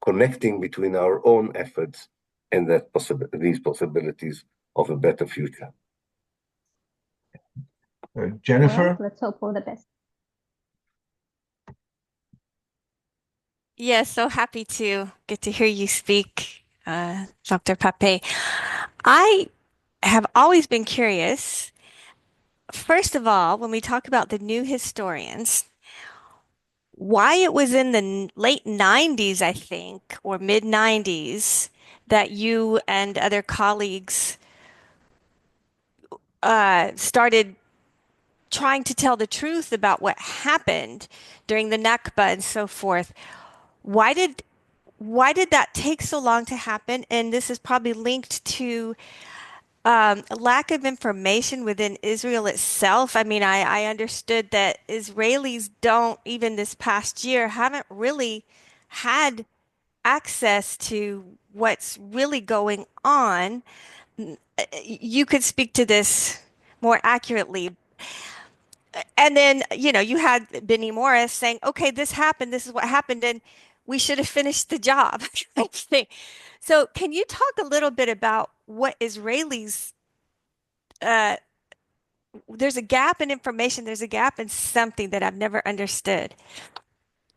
connecting between our own efforts and these possibilities of a better future. Jennifer? Well, let's hope for the best. Yes, so happy to get to hear you speak, Dr. Pappé. I have always been curious. First of all, when we talk about the new historians, why it was in the late 90s, I think, or mid 90s, that you and other colleagues started trying to tell the truth about what happened during the Nakba and so forth. Why did that take so long to happen? And this is probably linked to lack of information within Israel itself. I mean, I understood that Israelis don't, even this past year, haven't really had access to what's really going on. You could speak to this more accurately. And then, you had Benny Morris saying, okay, this happened, this is what happened, and we should have finished the job. So can you talk a little bit about what Israelis, there's a gap in information, there's a gap in something that I've never understood.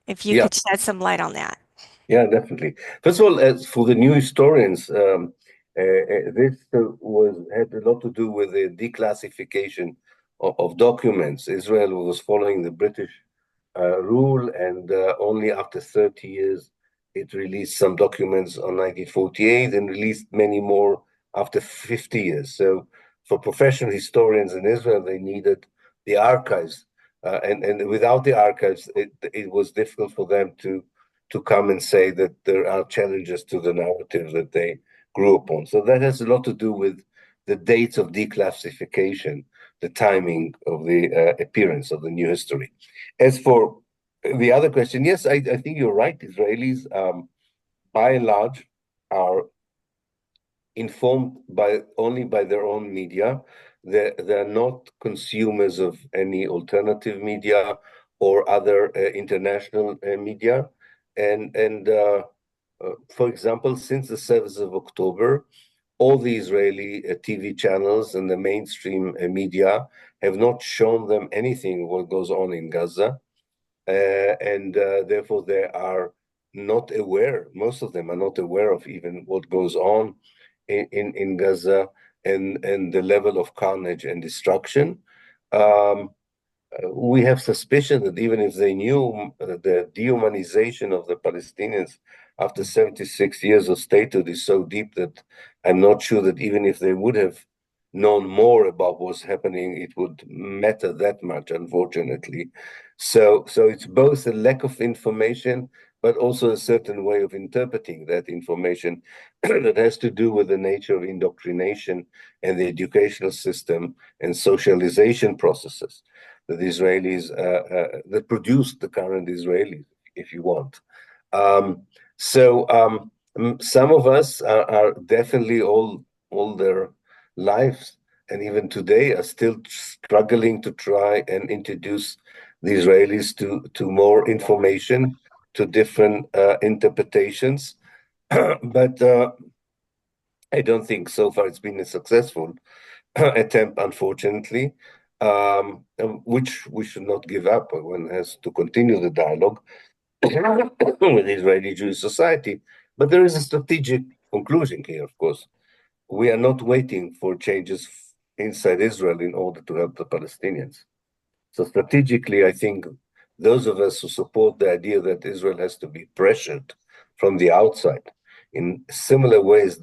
If you could shed some light on that. Yeah, definitely. First of all, as for the new historians, this had a lot to do with the declassification of documents. Israel was following the British rule, and only after 30 years it released some documents on 1948 and released many more after 50 years. So for professional historians in Israel, they needed the archives, and without the archives, it was difficult for them to come and say that there are challenges to the narrative that they grew upon. So that has a lot to do with the dates of declassification, the timing of the appearance of the new history. As for the other question, yes, I think you're right. Israelis, by and large, are informed only by their own media. They're not consumers of any alternative media or other international media. And for example, since the 7th of October, all the Israeli TV channels and the mainstream media have not shown them anything what goes on in Gaza. And therefore they are not aware, most of them are not aware of even what goes on in Gaza and the level of carnage and destruction. We have suspicion that even if they knew the dehumanization of the Palestinians after 76 years of statehood is so deep that I'm not sure that even if they would have known more about what's happening, it would matter that much, unfortunately. So it's both a lack of information but also a certain way of interpreting that information that has to do with the nature of indoctrination and the educational system and socialization processes that Israelis, that produced the current Israelis, if you want. Some of us are definitely all their lives, and even today are still struggling to try and introduce the Israelis to more information, to different interpretations. But I don't think so far it's been a successful attempt, unfortunately, which we should not give up. One has to continue the dialogue with the Israeli Jewish society. But there is a strategic conclusion here, of course. We are not waiting for changes inside Israel in order to help the Palestinians. So strategically, I think those of us who support the idea that Israel has to be pressured from the outside in similar ways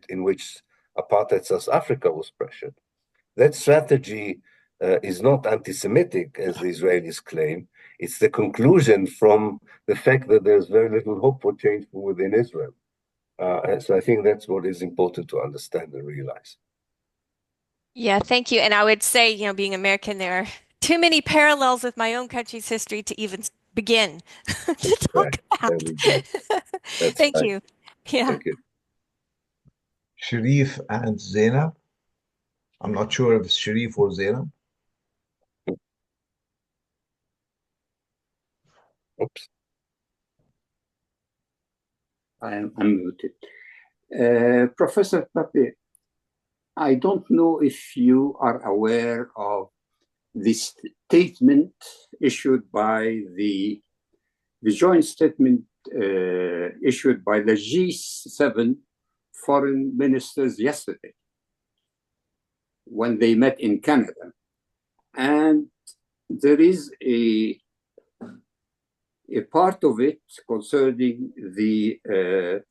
in which apartheid South Africa was pressured, that strategy is not anti-Semitic, as the Israelis claim. It's the conclusion from the fact that there's very little hope for change from within Israel. And so I think that's what is important to understand and realize. Yeah, thank you. And I would say, you know, being American, there are too many parallels with my own country's history to even begin to talk about. Thank you. Yeah. Thank you. Sharif and Zainab. I'm not sure if it's Sharif or Zainab. Oops. I'm unmuted. Professor Pappé, I don't know if you are aware of this statement issued by the joint statement issued by the G7 foreign ministers yesterday when they met in Canada. And there is a part of it concerning the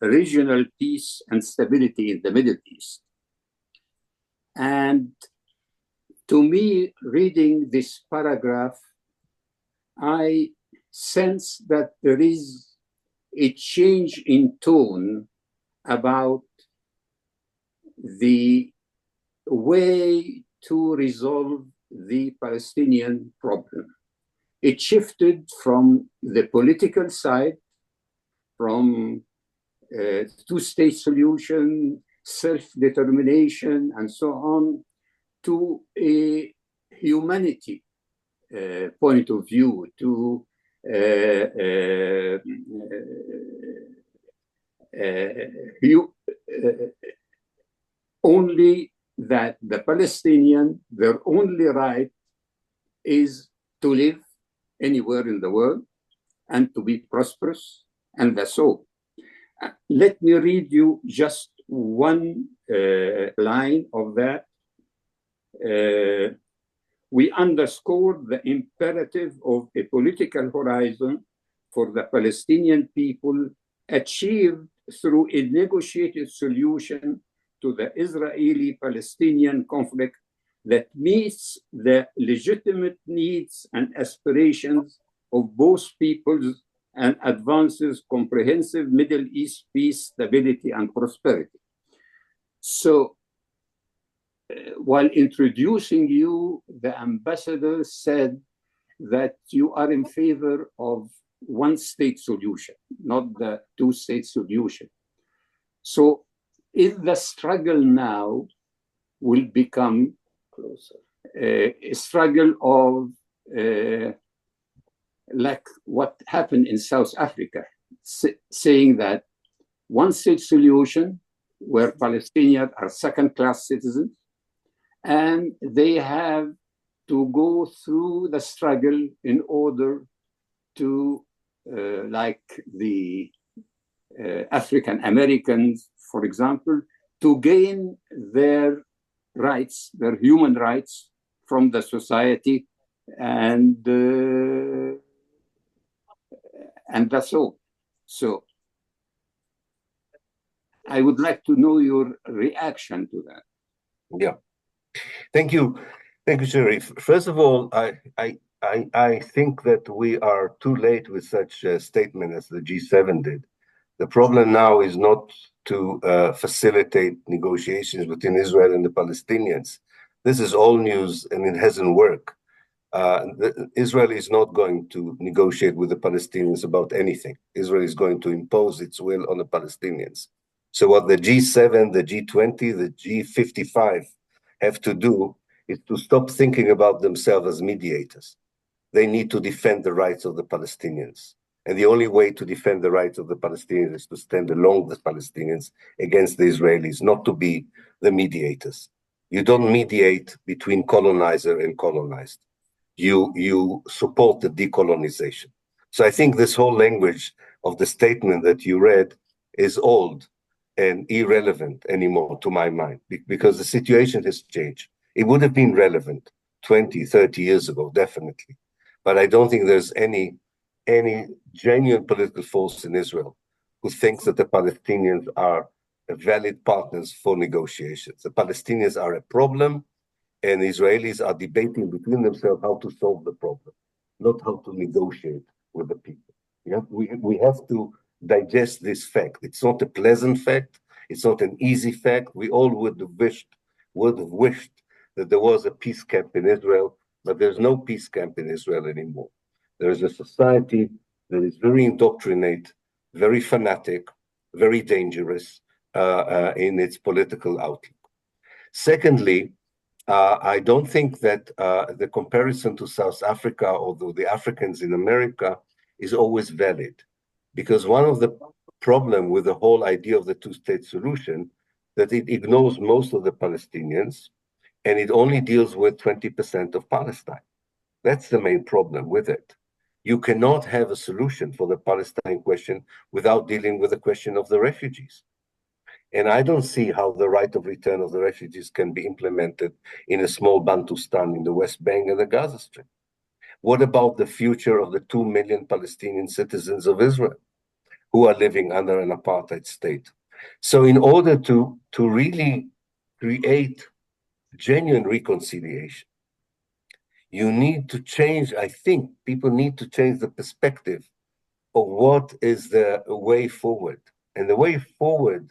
regional peace and stability in the Middle East. And to me, reading this paragraph, I sense that there is a change in tone about the way to resolve the Palestinian problem. It shifted from the political side, from two-state solution, self-determination, and so on, to a humanity point of view, to only that the Palestinian, their only right is to live anywhere in the world and to be prosperous, and that's all. Let me read you just one line of that. We underscore the imperative of a political horizon for the Palestinian people achieved through a negotiated solution to the Israeli-Palestinian conflict that meets the legitimate needs and aspirations of both peoples and advances comprehensive Middle East peace, stability, and prosperity. So, while introducing you, the ambassador said that you are in favor of one-state solution, not the two-state solution. So, if the struggle now will become closer, a struggle of like what happened in South Africa, saying that one-state solution where Palestinians are second-class citizens, and they have to go through the struggle in order to, like the African Americans, for example, to gain their rights, their human rights from the society, and that's all. So I would like to know your reaction to that. Yeah. Thank you. Thank you, Sharif. First of all, I think that we are too late with such a statement as the G7 did. The problem now is not to facilitate negotiations between Israel and the Palestinians. This is all news and it hasn't worked. Israel is not going to negotiate with the Palestinians about anything. Israel is going to impose its will on the Palestinians. So what the G7, the G20, the G55 have to do is to stop thinking about themselves as mediators. They need to defend the rights of the Palestinians. And the only way to defend the rights of the Palestinians is to stand along the Palestinians against the Israelis, not to be the mediators. You don't mediate between colonizer and colonized. You support the decolonization. So I think this whole language of the statement that you read is old and irrelevant anymore to my mind, because the situation has changed. It would have been relevant 20, 30 years ago, definitely. But I don't think there's any genuine political force in Israel who thinks that the Palestinians are valid partners for negotiations. The Palestinians are a problem, and Israelis are debating between themselves how to solve the problem, not how to negotiate with the people. Yeah? We have to digest this fact. It's not a pleasant fact. It's not an easy fact. We all would have wished that there was a peace camp in Israel, but there's no peace camp in Israel anymore. There is a society that is very indoctrinate, very fanatic, very dangerous in its political outlook. Secondly, I don't think that the comparison to South Africa, although the Africans in America, is always valid. Because one of the problems with the whole idea of the two-state solution, that it ignores most of the Palestinians, and it only deals with 20% of Palestine. That's the main problem with it. You cannot have a solution for the Palestine question without dealing with the question of the refugees. And I don't see how the right of return of the refugees can be implemented in a small Bantustan in the West Bank and the Gaza Strip. What about the future of the 2 million Palestinian citizens of Israel who are living under an apartheid state? So in order to really create genuine reconciliation, you need to change, I think people need to change the perspective of what is the way forward. And the way forward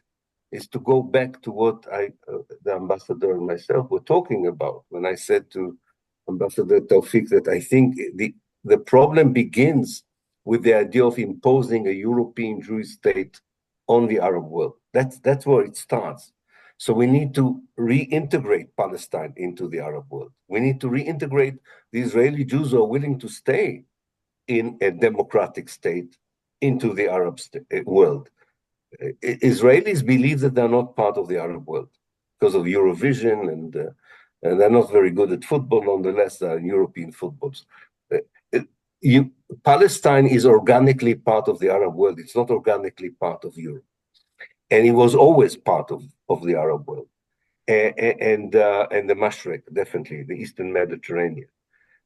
is to go back to what the ambassador and myself were talking about when I said to Ambassador Tawfiq that I think the problem begins with the idea of imposing a European Jewish state on the Arab world. That's where it starts. So we need to reintegrate Palestine into the Arab world. We need to reintegrate the Israeli Jews who are willing to stay in a democratic state into the Arab world. Israelis believe that they're not part of the Arab world because of Eurovision, and they're not very good at football. Nonetheless, they're European footballs. Palestine is organically part of the Arab world. It's not organically part of Europe. And it was always part of the Arab world. And the Mashreq, definitely, the Eastern Mediterranean.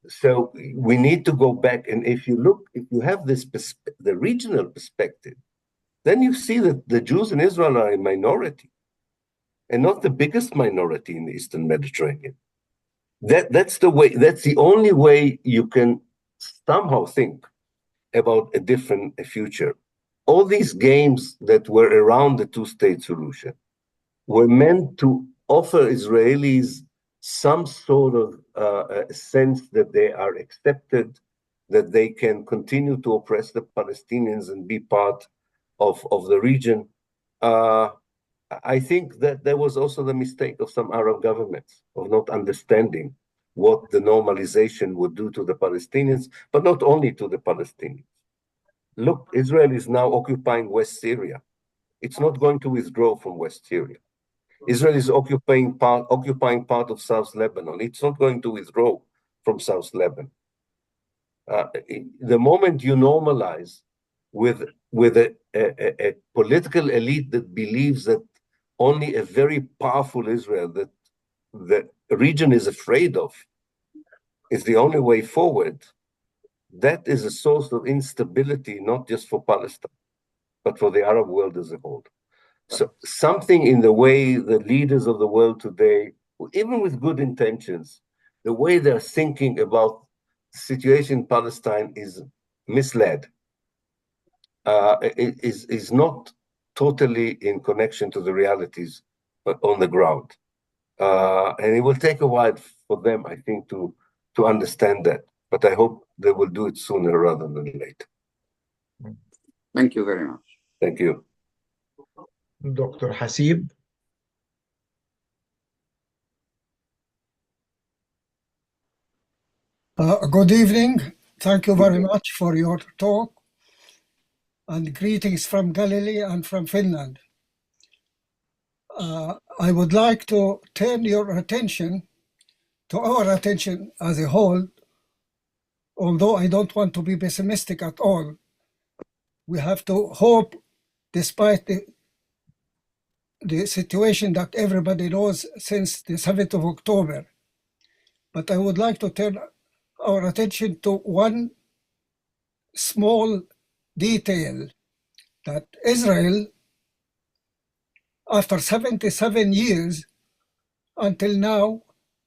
So we need to go back. And if you have this, the regional perspective, then you see that the Jews in Israel are a minority, and not the biggest minority in the Eastern Mediterranean. That's the way. That's the only way you can somehow think about a different future. All these games that were around the two-state solution were meant to offer Israelis some sort of sense that they are accepted, that they can continue to oppress the Palestinians and be part of the region. I think that there was also the mistake of some Arab governments of not understanding what the normalization would do to the Palestinians, but not only to the Palestinians. Look, Israel is now occupying West Syria. It's not going to withdraw from West Syria. Israel is occupying part of South Lebanon. It's not going to withdraw from South Lebanon. The moment you normalize with a political elite that believes that only a very powerful Israel that the region is afraid of is the only way forward, that is a source of instability, not just for Palestine, but for the Arab world as a whole. So something in the way the leaders of the world today, even with good intentions, the way they're thinking about situation in Palestine is misled. It is not totally in connection to the realities on the ground. And it will take a while for them, I think, to understand that. But I hope they will do it sooner rather than later. Thank you very much. Thank you. Dr. Hasib. Good evening. Thank you very much for your talk, and greetings from Galilee and from Finland. I would like to turn your attention to our attention as a whole, although I don't want to be pessimistic at all. We have to hope, despite the situation that everybody knows since the 7th of October. But I would like to turn our attention to one small detail, that Israel, after 77 years until now,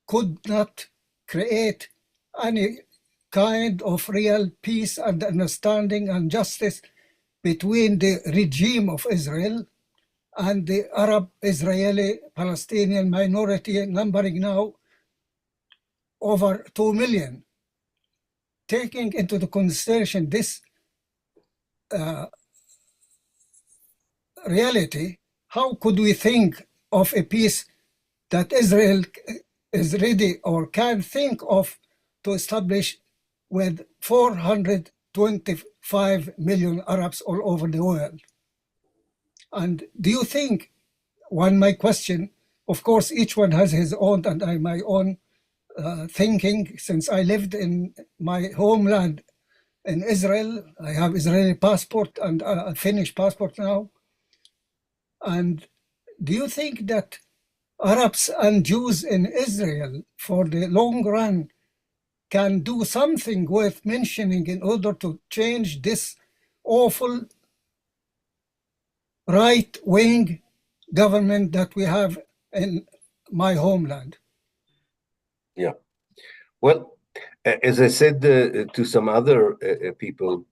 could not create any kind of real peace and understanding and justice between the regime of Israel and the Arab Israeli Palestinian minority, numbering now over 2 million. Taking into the consideration this reality, how could we think of a peace that Israel is ready or can think of to establish with 425 million Arabs all over the world? And do you think, my question, of course, each one has his own and my own thinking, since I lived in my homeland in Israel. I have Israeli passport and a Finnish passport now. And do you think that Arabs and Jews in Israel, for the long run, can do something worth mentioning in order to change this awful right-wing government that we have in my homeland? Yeah. Well, as I said to some other people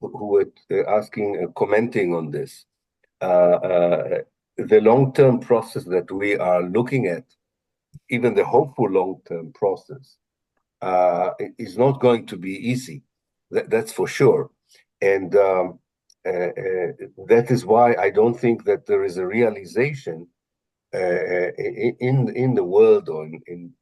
who were asking, commenting on this, the long-term process that we are looking at, even the hopeful long-term process, is not going to be easy. That's for sure. And that is why I don't think that there is a realization in the world or in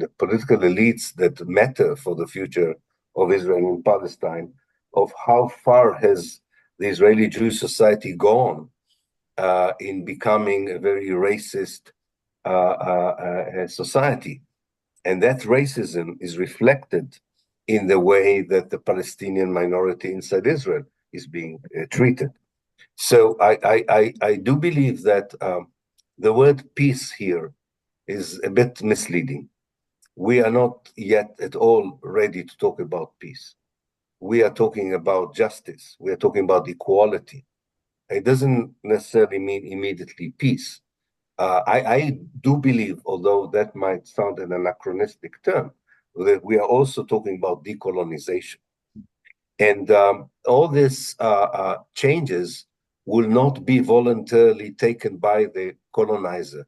the political elites that matter for the future of Israel and Palestine, of how far has the Israeli Jewish society gone in becoming a very racist society. And that racism is reflected in the way that the Palestinian minority inside Israel is being treated. So I do believe that the word peace here is a bit misleading. We are not yet at all ready to talk about peace. We are talking about justice. We are talking about equality. It doesn't necessarily mean immediately peace. I do believe, although that might sound an anachronistic term, that we are also talking about decolonization. And all these changes will not be voluntarily taken by the colonizer,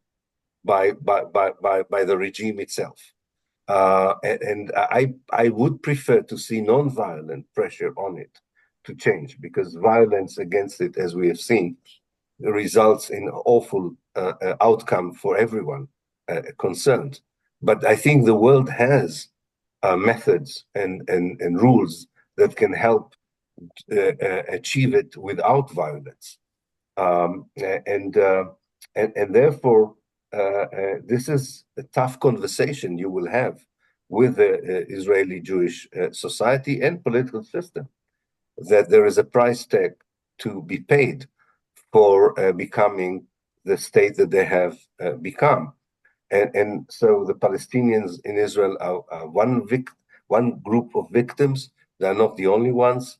by the regime itself. And I would prefer to see non-violent pressure on it to change, because violence against it, as we have seen, results in awful outcome for everyone concerned. But I think the world has methods and rules that can help achieve it without violence. And therefore, this is a tough conversation you will have with the Israeli Jewish society and political system, that there is a price tag to be paid for becoming the state that they have become. And so the Palestinians in Israel are one group of victims. They're not the only ones.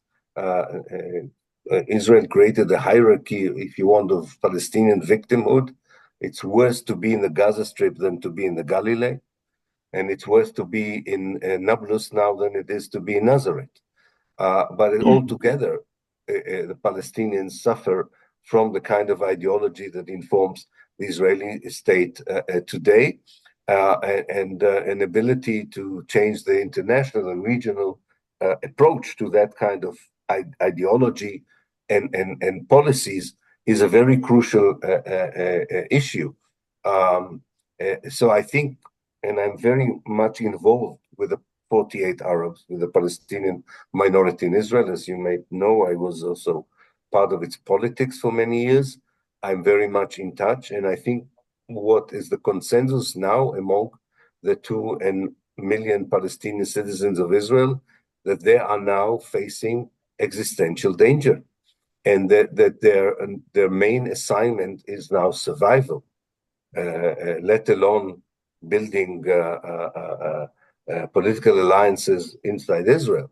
Israel created a hierarchy, if you want, of Palestinian victimhood. It's worse to be in the Gaza Strip than to be in the Galilee. and it's worse to be in Nablus now than it is to be in Nazareth. But altogether, the Palestinians suffer from the kind of ideology that informs the Israeli state today, and an ability to change the international and regional approach to that kind of ideology and policies is a very crucial issue. So I think, and I'm very much involved with the 48 Arabs, with the Palestinian minority in Israel. As you may know, I was also part of its politics for many years. I'm very much in touch, and I think what is the consensus now among the 2 million Palestinian citizens of Israel, that they are now facing existential danger, and that their main assignment is now survival, let alone building political alliances inside Israel.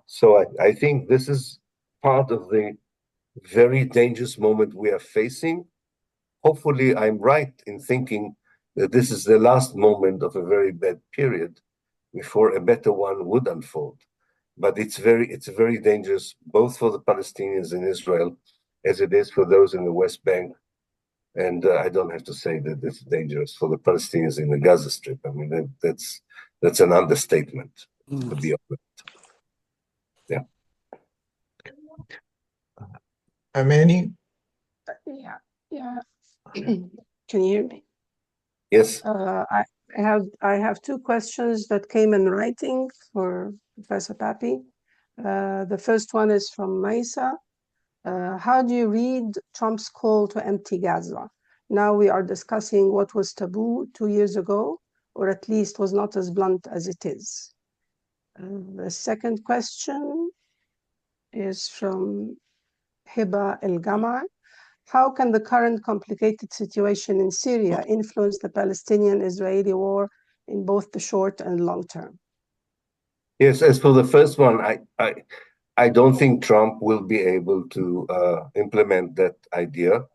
So I think this is part of the very dangerous moment we are facing. Hopefully, I'm right in thinking that this is the last moment of a very bad period before a better one would unfold. But it's very dangerous, both for the Palestinians in Israel as it is for those in the West Bank. And I don't have to say that it's dangerous for the Palestinians in the Gaza Strip. I mean, that's an understatement, to be honest. Yeah. Amani? Yeah. Can you hear me? Yes. I have 2 questions that came in writing for Professor Pappé. The first one is from Maisa. How do you read Trump's call to empty Gaza? Now we are discussing what was taboo 2 years ago, or at least was not as blunt as it is. The second question is from Hiba El-Gamar. How can the current complicated situation in Syria influence the Palestinian-Israeli war in both the short and long term? Yes, as for the first one, I don't think Trump will be able to implement that idea.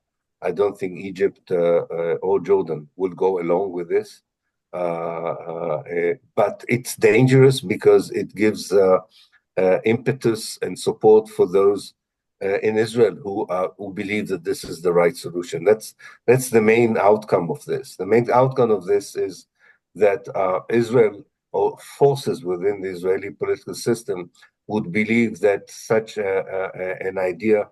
I don't think Egypt or Jordan will go along with this. But it's dangerous because it gives impetus and support for those in Israel who believe that this is the right solution. That's the main outcome of this. The main outcome of this is that Israel or forces within the Israeli political system would believe that such an idea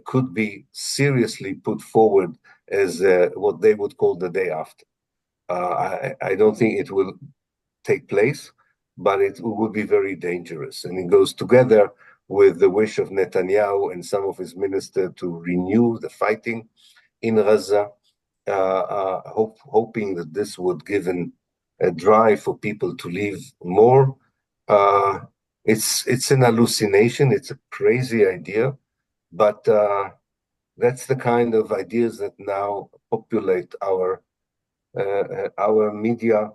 could be seriously put forward as what they would call the day after. I don't think it will take place, but it would be very dangerous. And it goes together with the wish of Netanyahu and some of his ministers to renew the fighting in Gaza, hoping that this would give a drive for people to live more. It's an hallucination. It's a crazy idea, but that's the kind of ideas that now populate our media,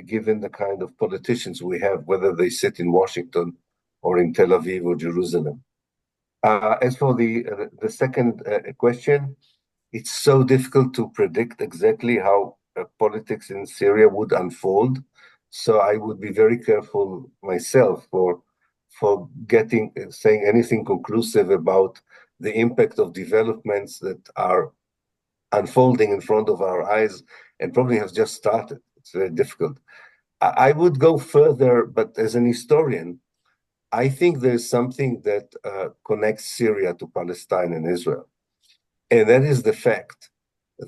given the kind of politicians we have, whether they sit in Washington or in Tel Aviv or Jerusalem. As for the second question, it's so difficult to predict exactly how politics in Syria would unfold. So I would be very careful myself for saying anything conclusive about the impact of developments that are unfolding in front of our eyes and probably have just started. It's very difficult. I would go further, but as an historian, I think there's something that connects Syria to Palestine and Israel. And that is the fact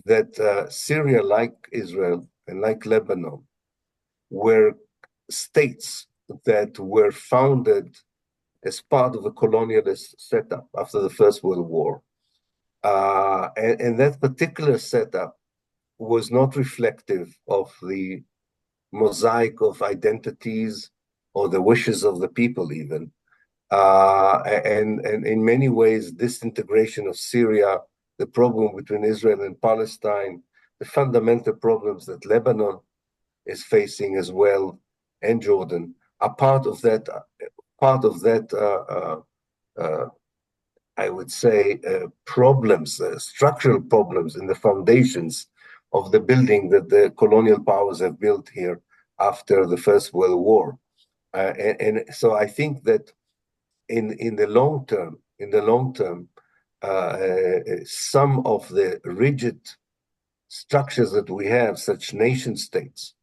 that Syria, like Israel and like Lebanon, were states that were founded as part of a colonialist setup after the First World War. And that particular setup was not reflective of the mosaic of identities or the wishes of the people even. And in many ways, disintegration of Syria, the problem between Israel and Palestine, the fundamental problems that Lebanon is facing as well, and Jordan, are part of that. I would say problems, structural problems in the foundations of the building that the colonial powers have built here after the First World War. And so I think that in the long term, some of the rigid structures that we have, such nation states,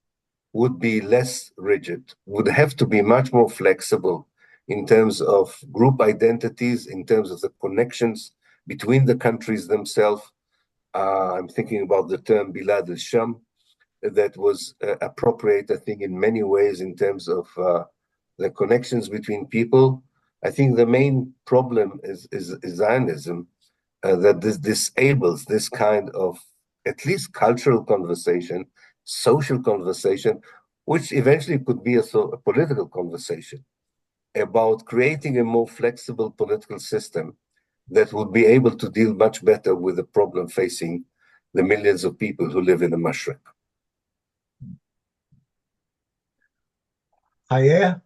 would be less rigid, would have to be much more flexible in terms of group identities, in terms of the connections between the countries themselves. I'm thinking about the term Bilad al-Sham that was appropriate, I think, in many ways in terms of the connections between people. I think the main problem is Zionism, that this disables this kind of at least cultural conversation, social conversation, which eventually could be a political conversation about creating a more flexible political system that would be able to deal much better with the problem facing the millions of people who live in the Mashriq. Haya?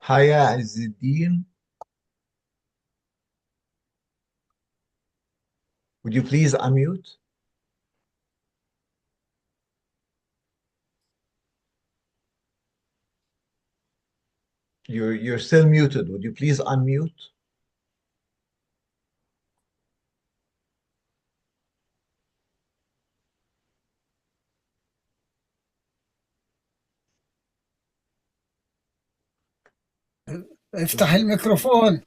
Haya Izzuddin? Would you please unmute? You're still muted. Would you please unmute? افتح الميكروفون.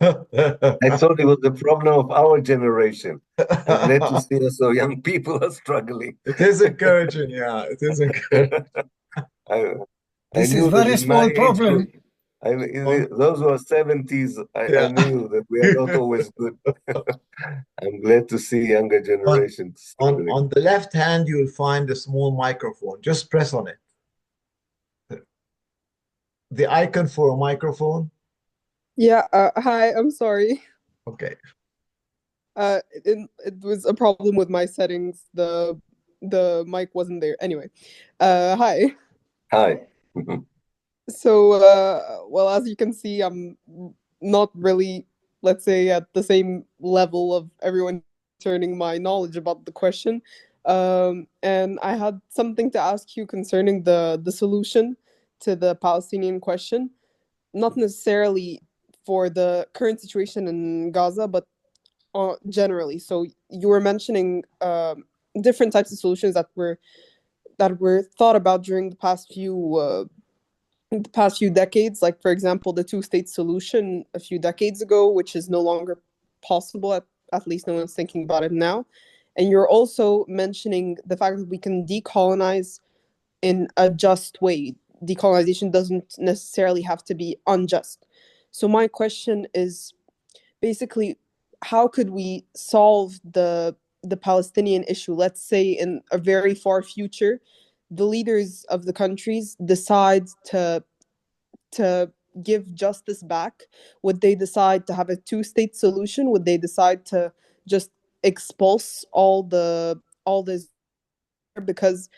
I thought it was the problem of our generation. I'm glad to see also young people are struggling. It is encouraging, yeah. It is encouraging. This is very small problem. Those who are 70s, I knew that we are not always good. I'm glad to see younger generations. On the left hand, you'll find a small microphone. Just press on it. The icon for a microphone. Yeah, hi, I'm sorry. Okay. It was a problem with my settings. The mic wasn't there. Anyway, hi. Hi. So, well, as you can see, I'm not really, let's say, at the same level of everyone concerning my knowledge about the question. And I had something to ask you concerning the solution to the Palestinian question, not necessarily for the current situation in Gaza, but generally. So you were mentioning different types of solutions that were thought about during the past few decades, like for example the two-state solution a few decades ago, which is no longer possible, at least no one's thinking about it now. And you're also mentioning the fact that we can decolonize in a just way. Decolonization doesn't necessarily have to be unjust. So my question is basically, how could we solve the Palestinian issue? Let's say in a very far future, the leaders of the countries decide to give justice back. Would they decide to have a two-state solution? Would they decide to just expulse all this? Because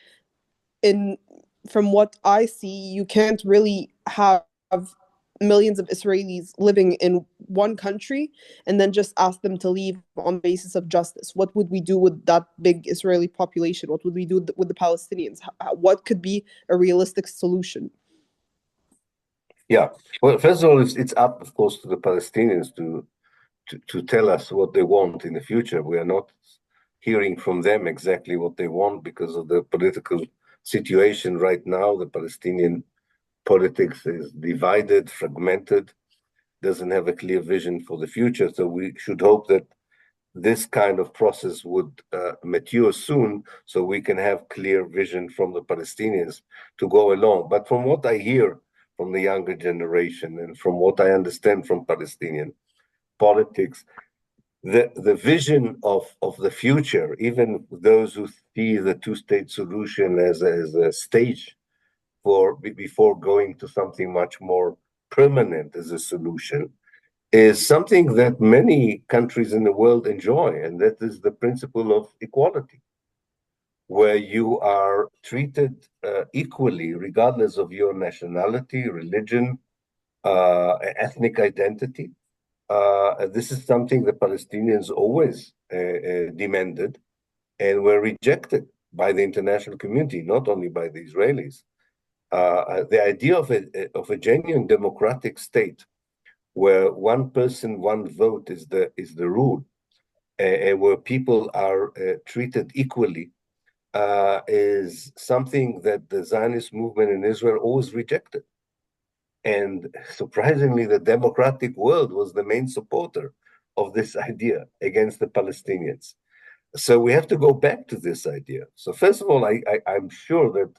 from what I see, you can't really have millions of Israelis living in one country and then just ask them to leave on the basis of justice. What would we do with that big Israeli population? What would we do with the Palestinians? What could be a realistic solution? Yeah, well, first of all, it's up, of course, to the Palestinians to tell us what they want in the future. We are not hearing from them exactly what they want because of the political situation right now. The Palestinian politics is divided, fragmented, doesn't have a clear vision for the future. So we should hope that this kind of process would mature soon so we can have clear vision from the Palestinians to go along. But from what I hear from the younger generation and from what I understand from Palestinian politics, the vision of the future, even those who see the two-state solution as a stage before going to something much more permanent as a solution, is something that many countries in the world enjoy, and that is the principle of equality, where you are treated equally regardless of your nationality, religion, ethnic identity. This is something the Palestinians always demanded and were rejected by the international community, not only by the Israelis. The idea of a genuine democratic state where one person, one vote is the rule, and where people are treated equally, is something that the Zionist movement in Israel always rejected. And surprisingly, the democratic world was the main supporter of this idea against the Palestinians. So we have to go back to this idea. So first of all, I'm sure that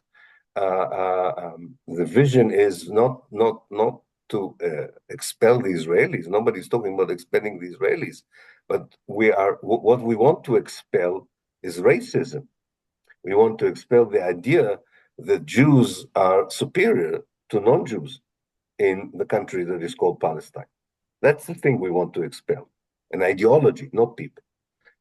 the vision is not to expel the Israelis. Nobody's talking about expelling the Israelis, but what we want to expel is racism. We want to expel the idea that Jews are superior to non-Jews in the country that is called Palestine. That's the thing we want to expel, an ideology, not people.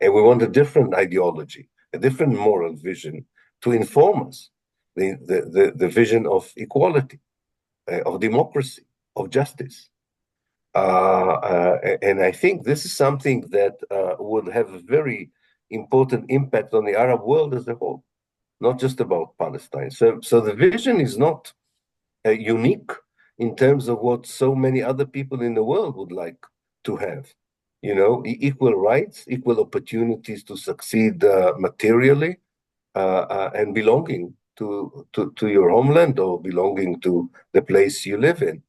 And we want a different ideology, a different moral vision to inform us, the vision of equality, of democracy, of justice. And I think this is something that would have a very important impact on the Arab world as a whole, not just about Palestine. So the vision is not unique in terms of what so many other people in the world would like to have. You know, equal rights, equal opportunities to succeed materially, and belonging to your homeland or belonging to the place you live in.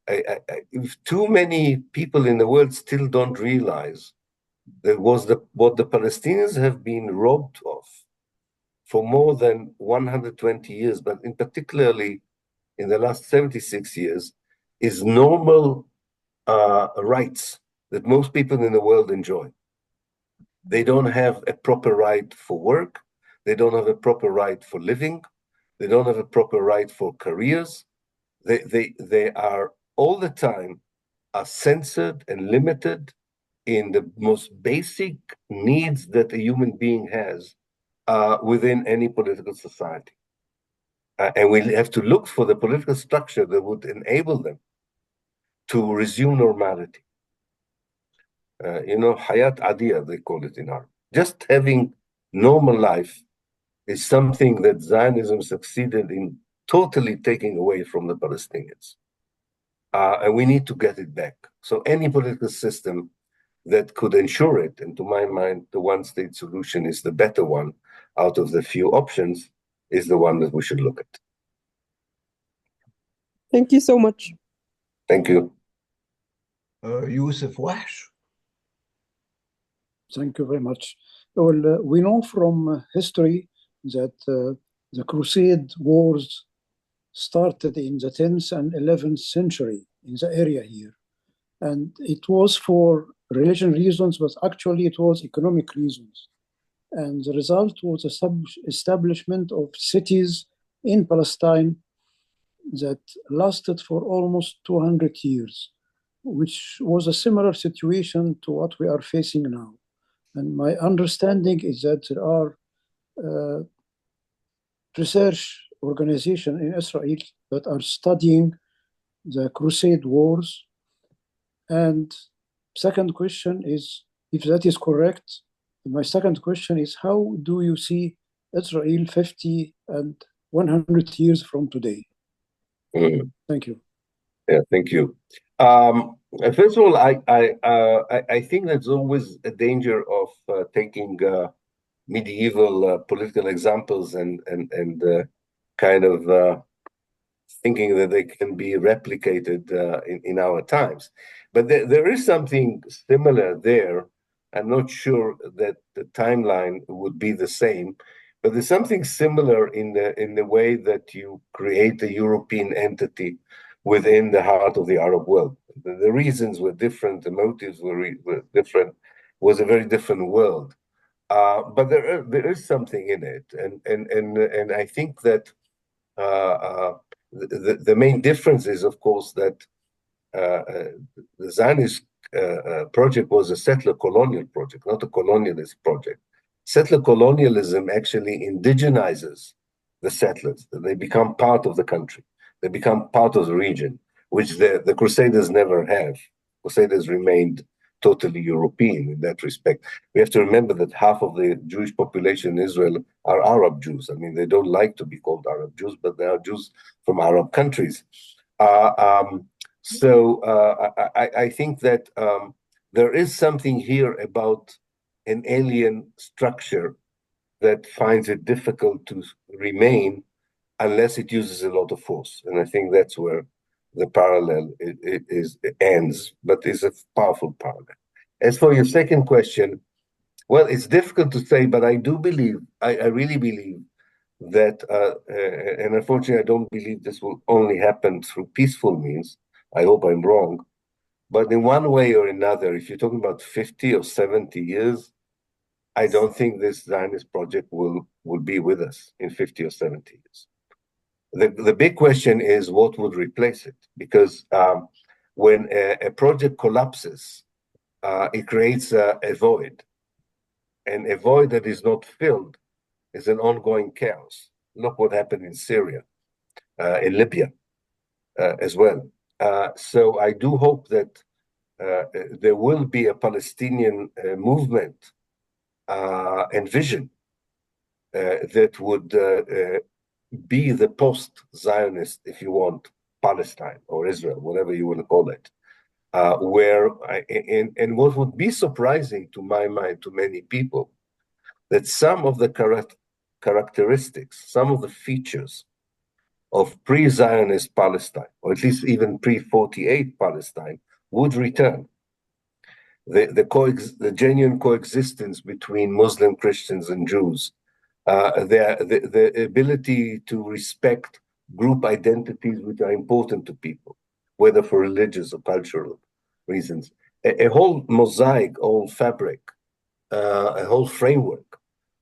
If too many people in the world still don't realize that what the Palestinians have been robbed of for more than 120 years, but in particularly in the last 76 years, is normal rights that most people in the world enjoy. They don't have a proper right for work. They don't have a proper right for living. They don't have a proper right for careers. They are all the time are censored and limited in the most basic needs that a human being has within any political society. And we have to look for the political structure that would enable them to resume normality. Hayat Adiyah, they call it in Arabic. Just having normal life is something that Zionism succeeded in totally taking away from the Palestinians. And we need to get it back. So any political system that could ensure it, and to my mind, the one-state solution is the better one out of the few options, is the one that we should look at. Thank you so much. Thank you. Youssef Wahsh. Thank you very much. Well, we know from history that the Crusade Wars started in the 10th and 11th century in the area here. And it was for religion reasons, but actually it was economic reasons. And the result was the establishment of cities in Palestine that lasted for almost 200 years, which was a similar situation to what we are facing now. And my understanding is that there are research organizations in Israel that are studying the Crusade Wars. And second question is, if that is correct, my second question is, how do you see Israel 50 and 100 years from today? Thank you. Yeah, thank you. First of all, I think there's always a danger of taking medieval political examples and kind of thinking that they can be replicated in our times. But there is something similar there. I'm not sure that the timeline would be the same, but there's something similar in the way that you create a European entity within the heart of the Arab world. The reasons were different, the motives were different, was a very different world. But there is something in it, and I think that the main difference is, of course, that the Zionist project was a settler colonial project, not a colonialist project. Settler colonialism actually indigenizes the settlers. They become part of the country. They become part of the region, which the Crusaders never have. Crusaders remained totally European in that respect. We have to remember that half of the Jewish population in Israel are Arab Jews. I mean, they don't like to be called Arab Jews, but they are Jews from Arab countries. I think that there is something here about an alien structure that finds it difficult to remain unless it uses a lot of force. And I think that's where the parallel ends, but is a powerful parallel. As for your second question, well, it's difficult to say, but I do believe, I really believe that, and unfortunately I don't believe this will only happen through peaceful means. I hope I'm wrong. But in one way or another, if you're talking about 50 or 70 years, I don't think this Zionist project will be with us in 50 or 70 years. The big question is what would replace it? Because when a project collapses, it creates a void. And a void that is not filled is an ongoing chaos. Look what happened in Syria, in Libya as well. So I do hope that there will be a Palestinian movement and vision that would be the post-Zionist, if you want, Palestine or Israel, whatever you want to call it, and what would be surprising to my mind, to many people, that some of the characteristics, some of the features of pre-Zionist Palestine, or at least even pre-48 Palestine, would return. The genuine coexistence between Muslim, Christians, and Jews, the ability to respect group identities which are important to people, whether for religious or cultural reasons, a whole mosaic, a whole fabric, a whole framework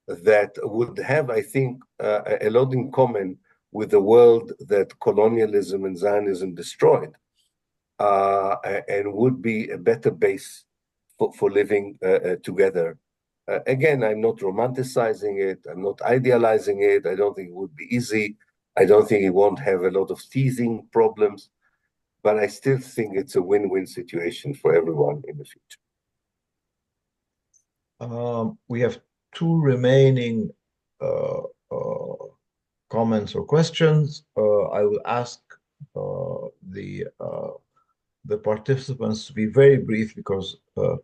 that would have, I think, a lot in common with the world that colonialism and Zionism destroyed, and would be a better base for living together. Again, I'm not romanticizing it. I'm not idealizing it. I don't think it would be easy. I don't think it won't have a lot of teething problems, but I still think it's a win-win situation for everyone in the future. We have two remaining comments or questions. I will ask the participants to be very brief because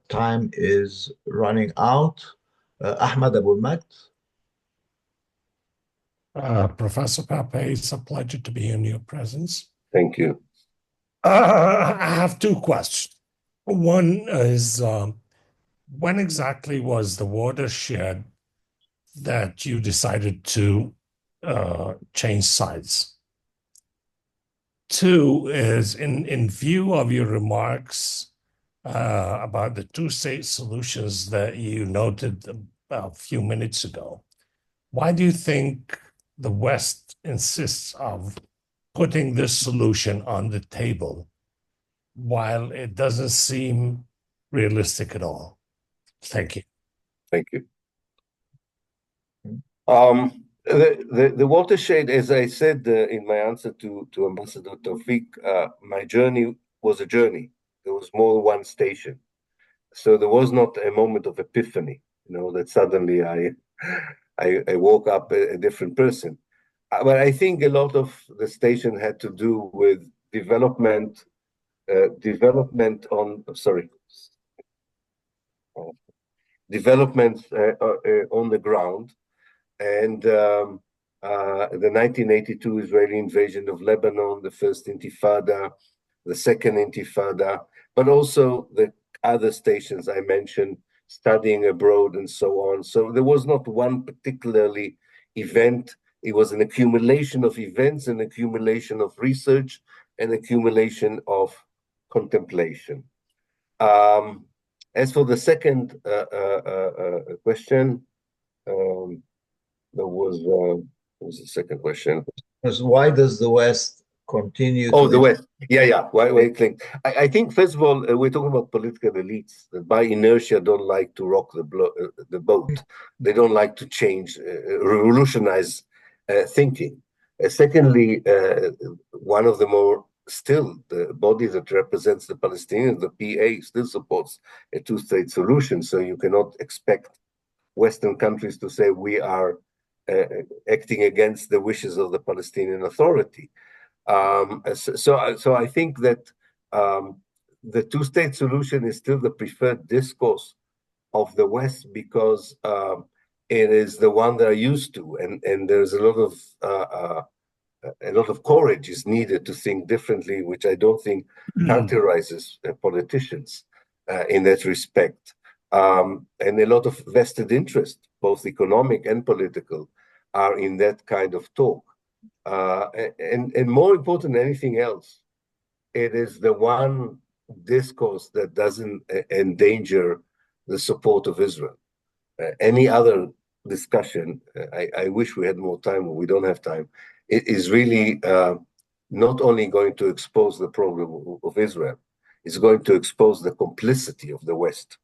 time is running out. Ahmad Abu Mat. Professor Pappé, it's a pleasure to be in your presence. Thank you. I have two questions. One is, when exactly was the watershed that you decided to change sides? Two is, in view of your remarks about the two-state solutions that you noted a few minutes ago, why do you think the West insists of putting this solution on the table while it doesn't seem realistic at all? Thank you. Thank you. The watershed, as I said in my answer to Ambassador Tawfiq, my journey was a journey. There was more than one station. So there was not a moment of epiphany, that suddenly I woke up a different person. But I think a lot of the station had to do with development on the ground, and the 1982 Israeli invasion of Lebanon, the first Intifada, the second Intifada, but also the other stations I mentioned, studying abroad and so on. So there was not one particularly event. It was an accumulation of events, an accumulation of research, an accumulation of contemplation. As for the second question, what was the second question? Why does the West continue? The West. Yeah. Why I think, first of all, we're talking about political elites that by inertia don't like to rock the boat. They don't like to change, revolutionize thinking. Secondly, one of the more still the body that represents the Palestinians, the PA, still supports a two-state solution. So you cannot expect Western countries to say we are acting against the wishes of the Palestinian Authority. So I think that the two-state solution is still the preferred discourse of the West because it is the one they're used to, and there's a lot of courage is needed to think differently, which I don't think characterizes politicians in that respect. And a lot of vested interest, both economic and political, are in that kind of talk. And more important than anything else, it is the one discourse that doesn't endanger the support of Israel. Any other discussion, I wish we had more time, but we don't have time, it is really not only going to expose the problem of Israel, it's going to expose the complicity of the West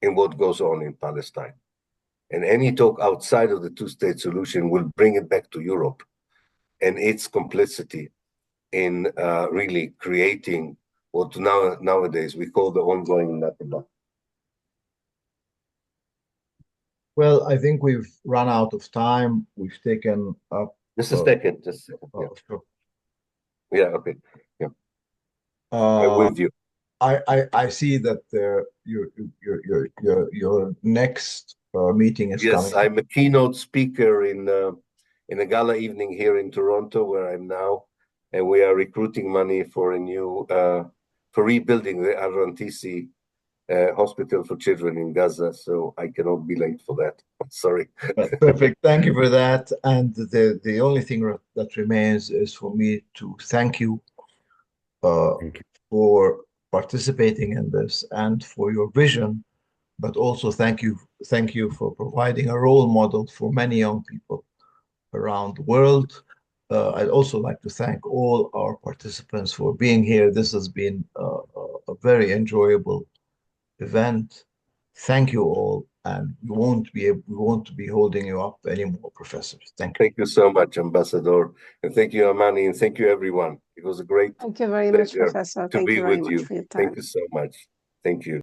in what goes on in Palestine. And any talk outside of the two-state solution will bring it back to Europe and its complicity in really creating what nowadays we call the ongoing Nakba. Well, I think we've run out of time. We've taken up. Just a second. Yeah. Sure. Yeah. Okay. Yeah. I'm with you. I see that your next meeting is coming. Yes, I'm a keynote speaker in a gala evening here in Toronto, where I'm now, and we are recruiting money for a new for rebuilding the Al-Rantisi hospital for children in Gaza. So I cannot be late for that. Sorry. Perfect. Thank you for that. And the only thing that remains is for me to thank you for participating in this and for your vision, but also thank you for providing a role model for many young people around the world. I'd also like to thank all our participants for being here. This has been a very enjoyable event. Thank you all, and we won't be holding you up anymore, professors. Thank you. Thank you so much, Ambassador, and thank you, Amani, and thank you, everyone. It was a great Thank you very much, Professor. to Thank be you very with much you. for your time. Thank you so much. Thank you.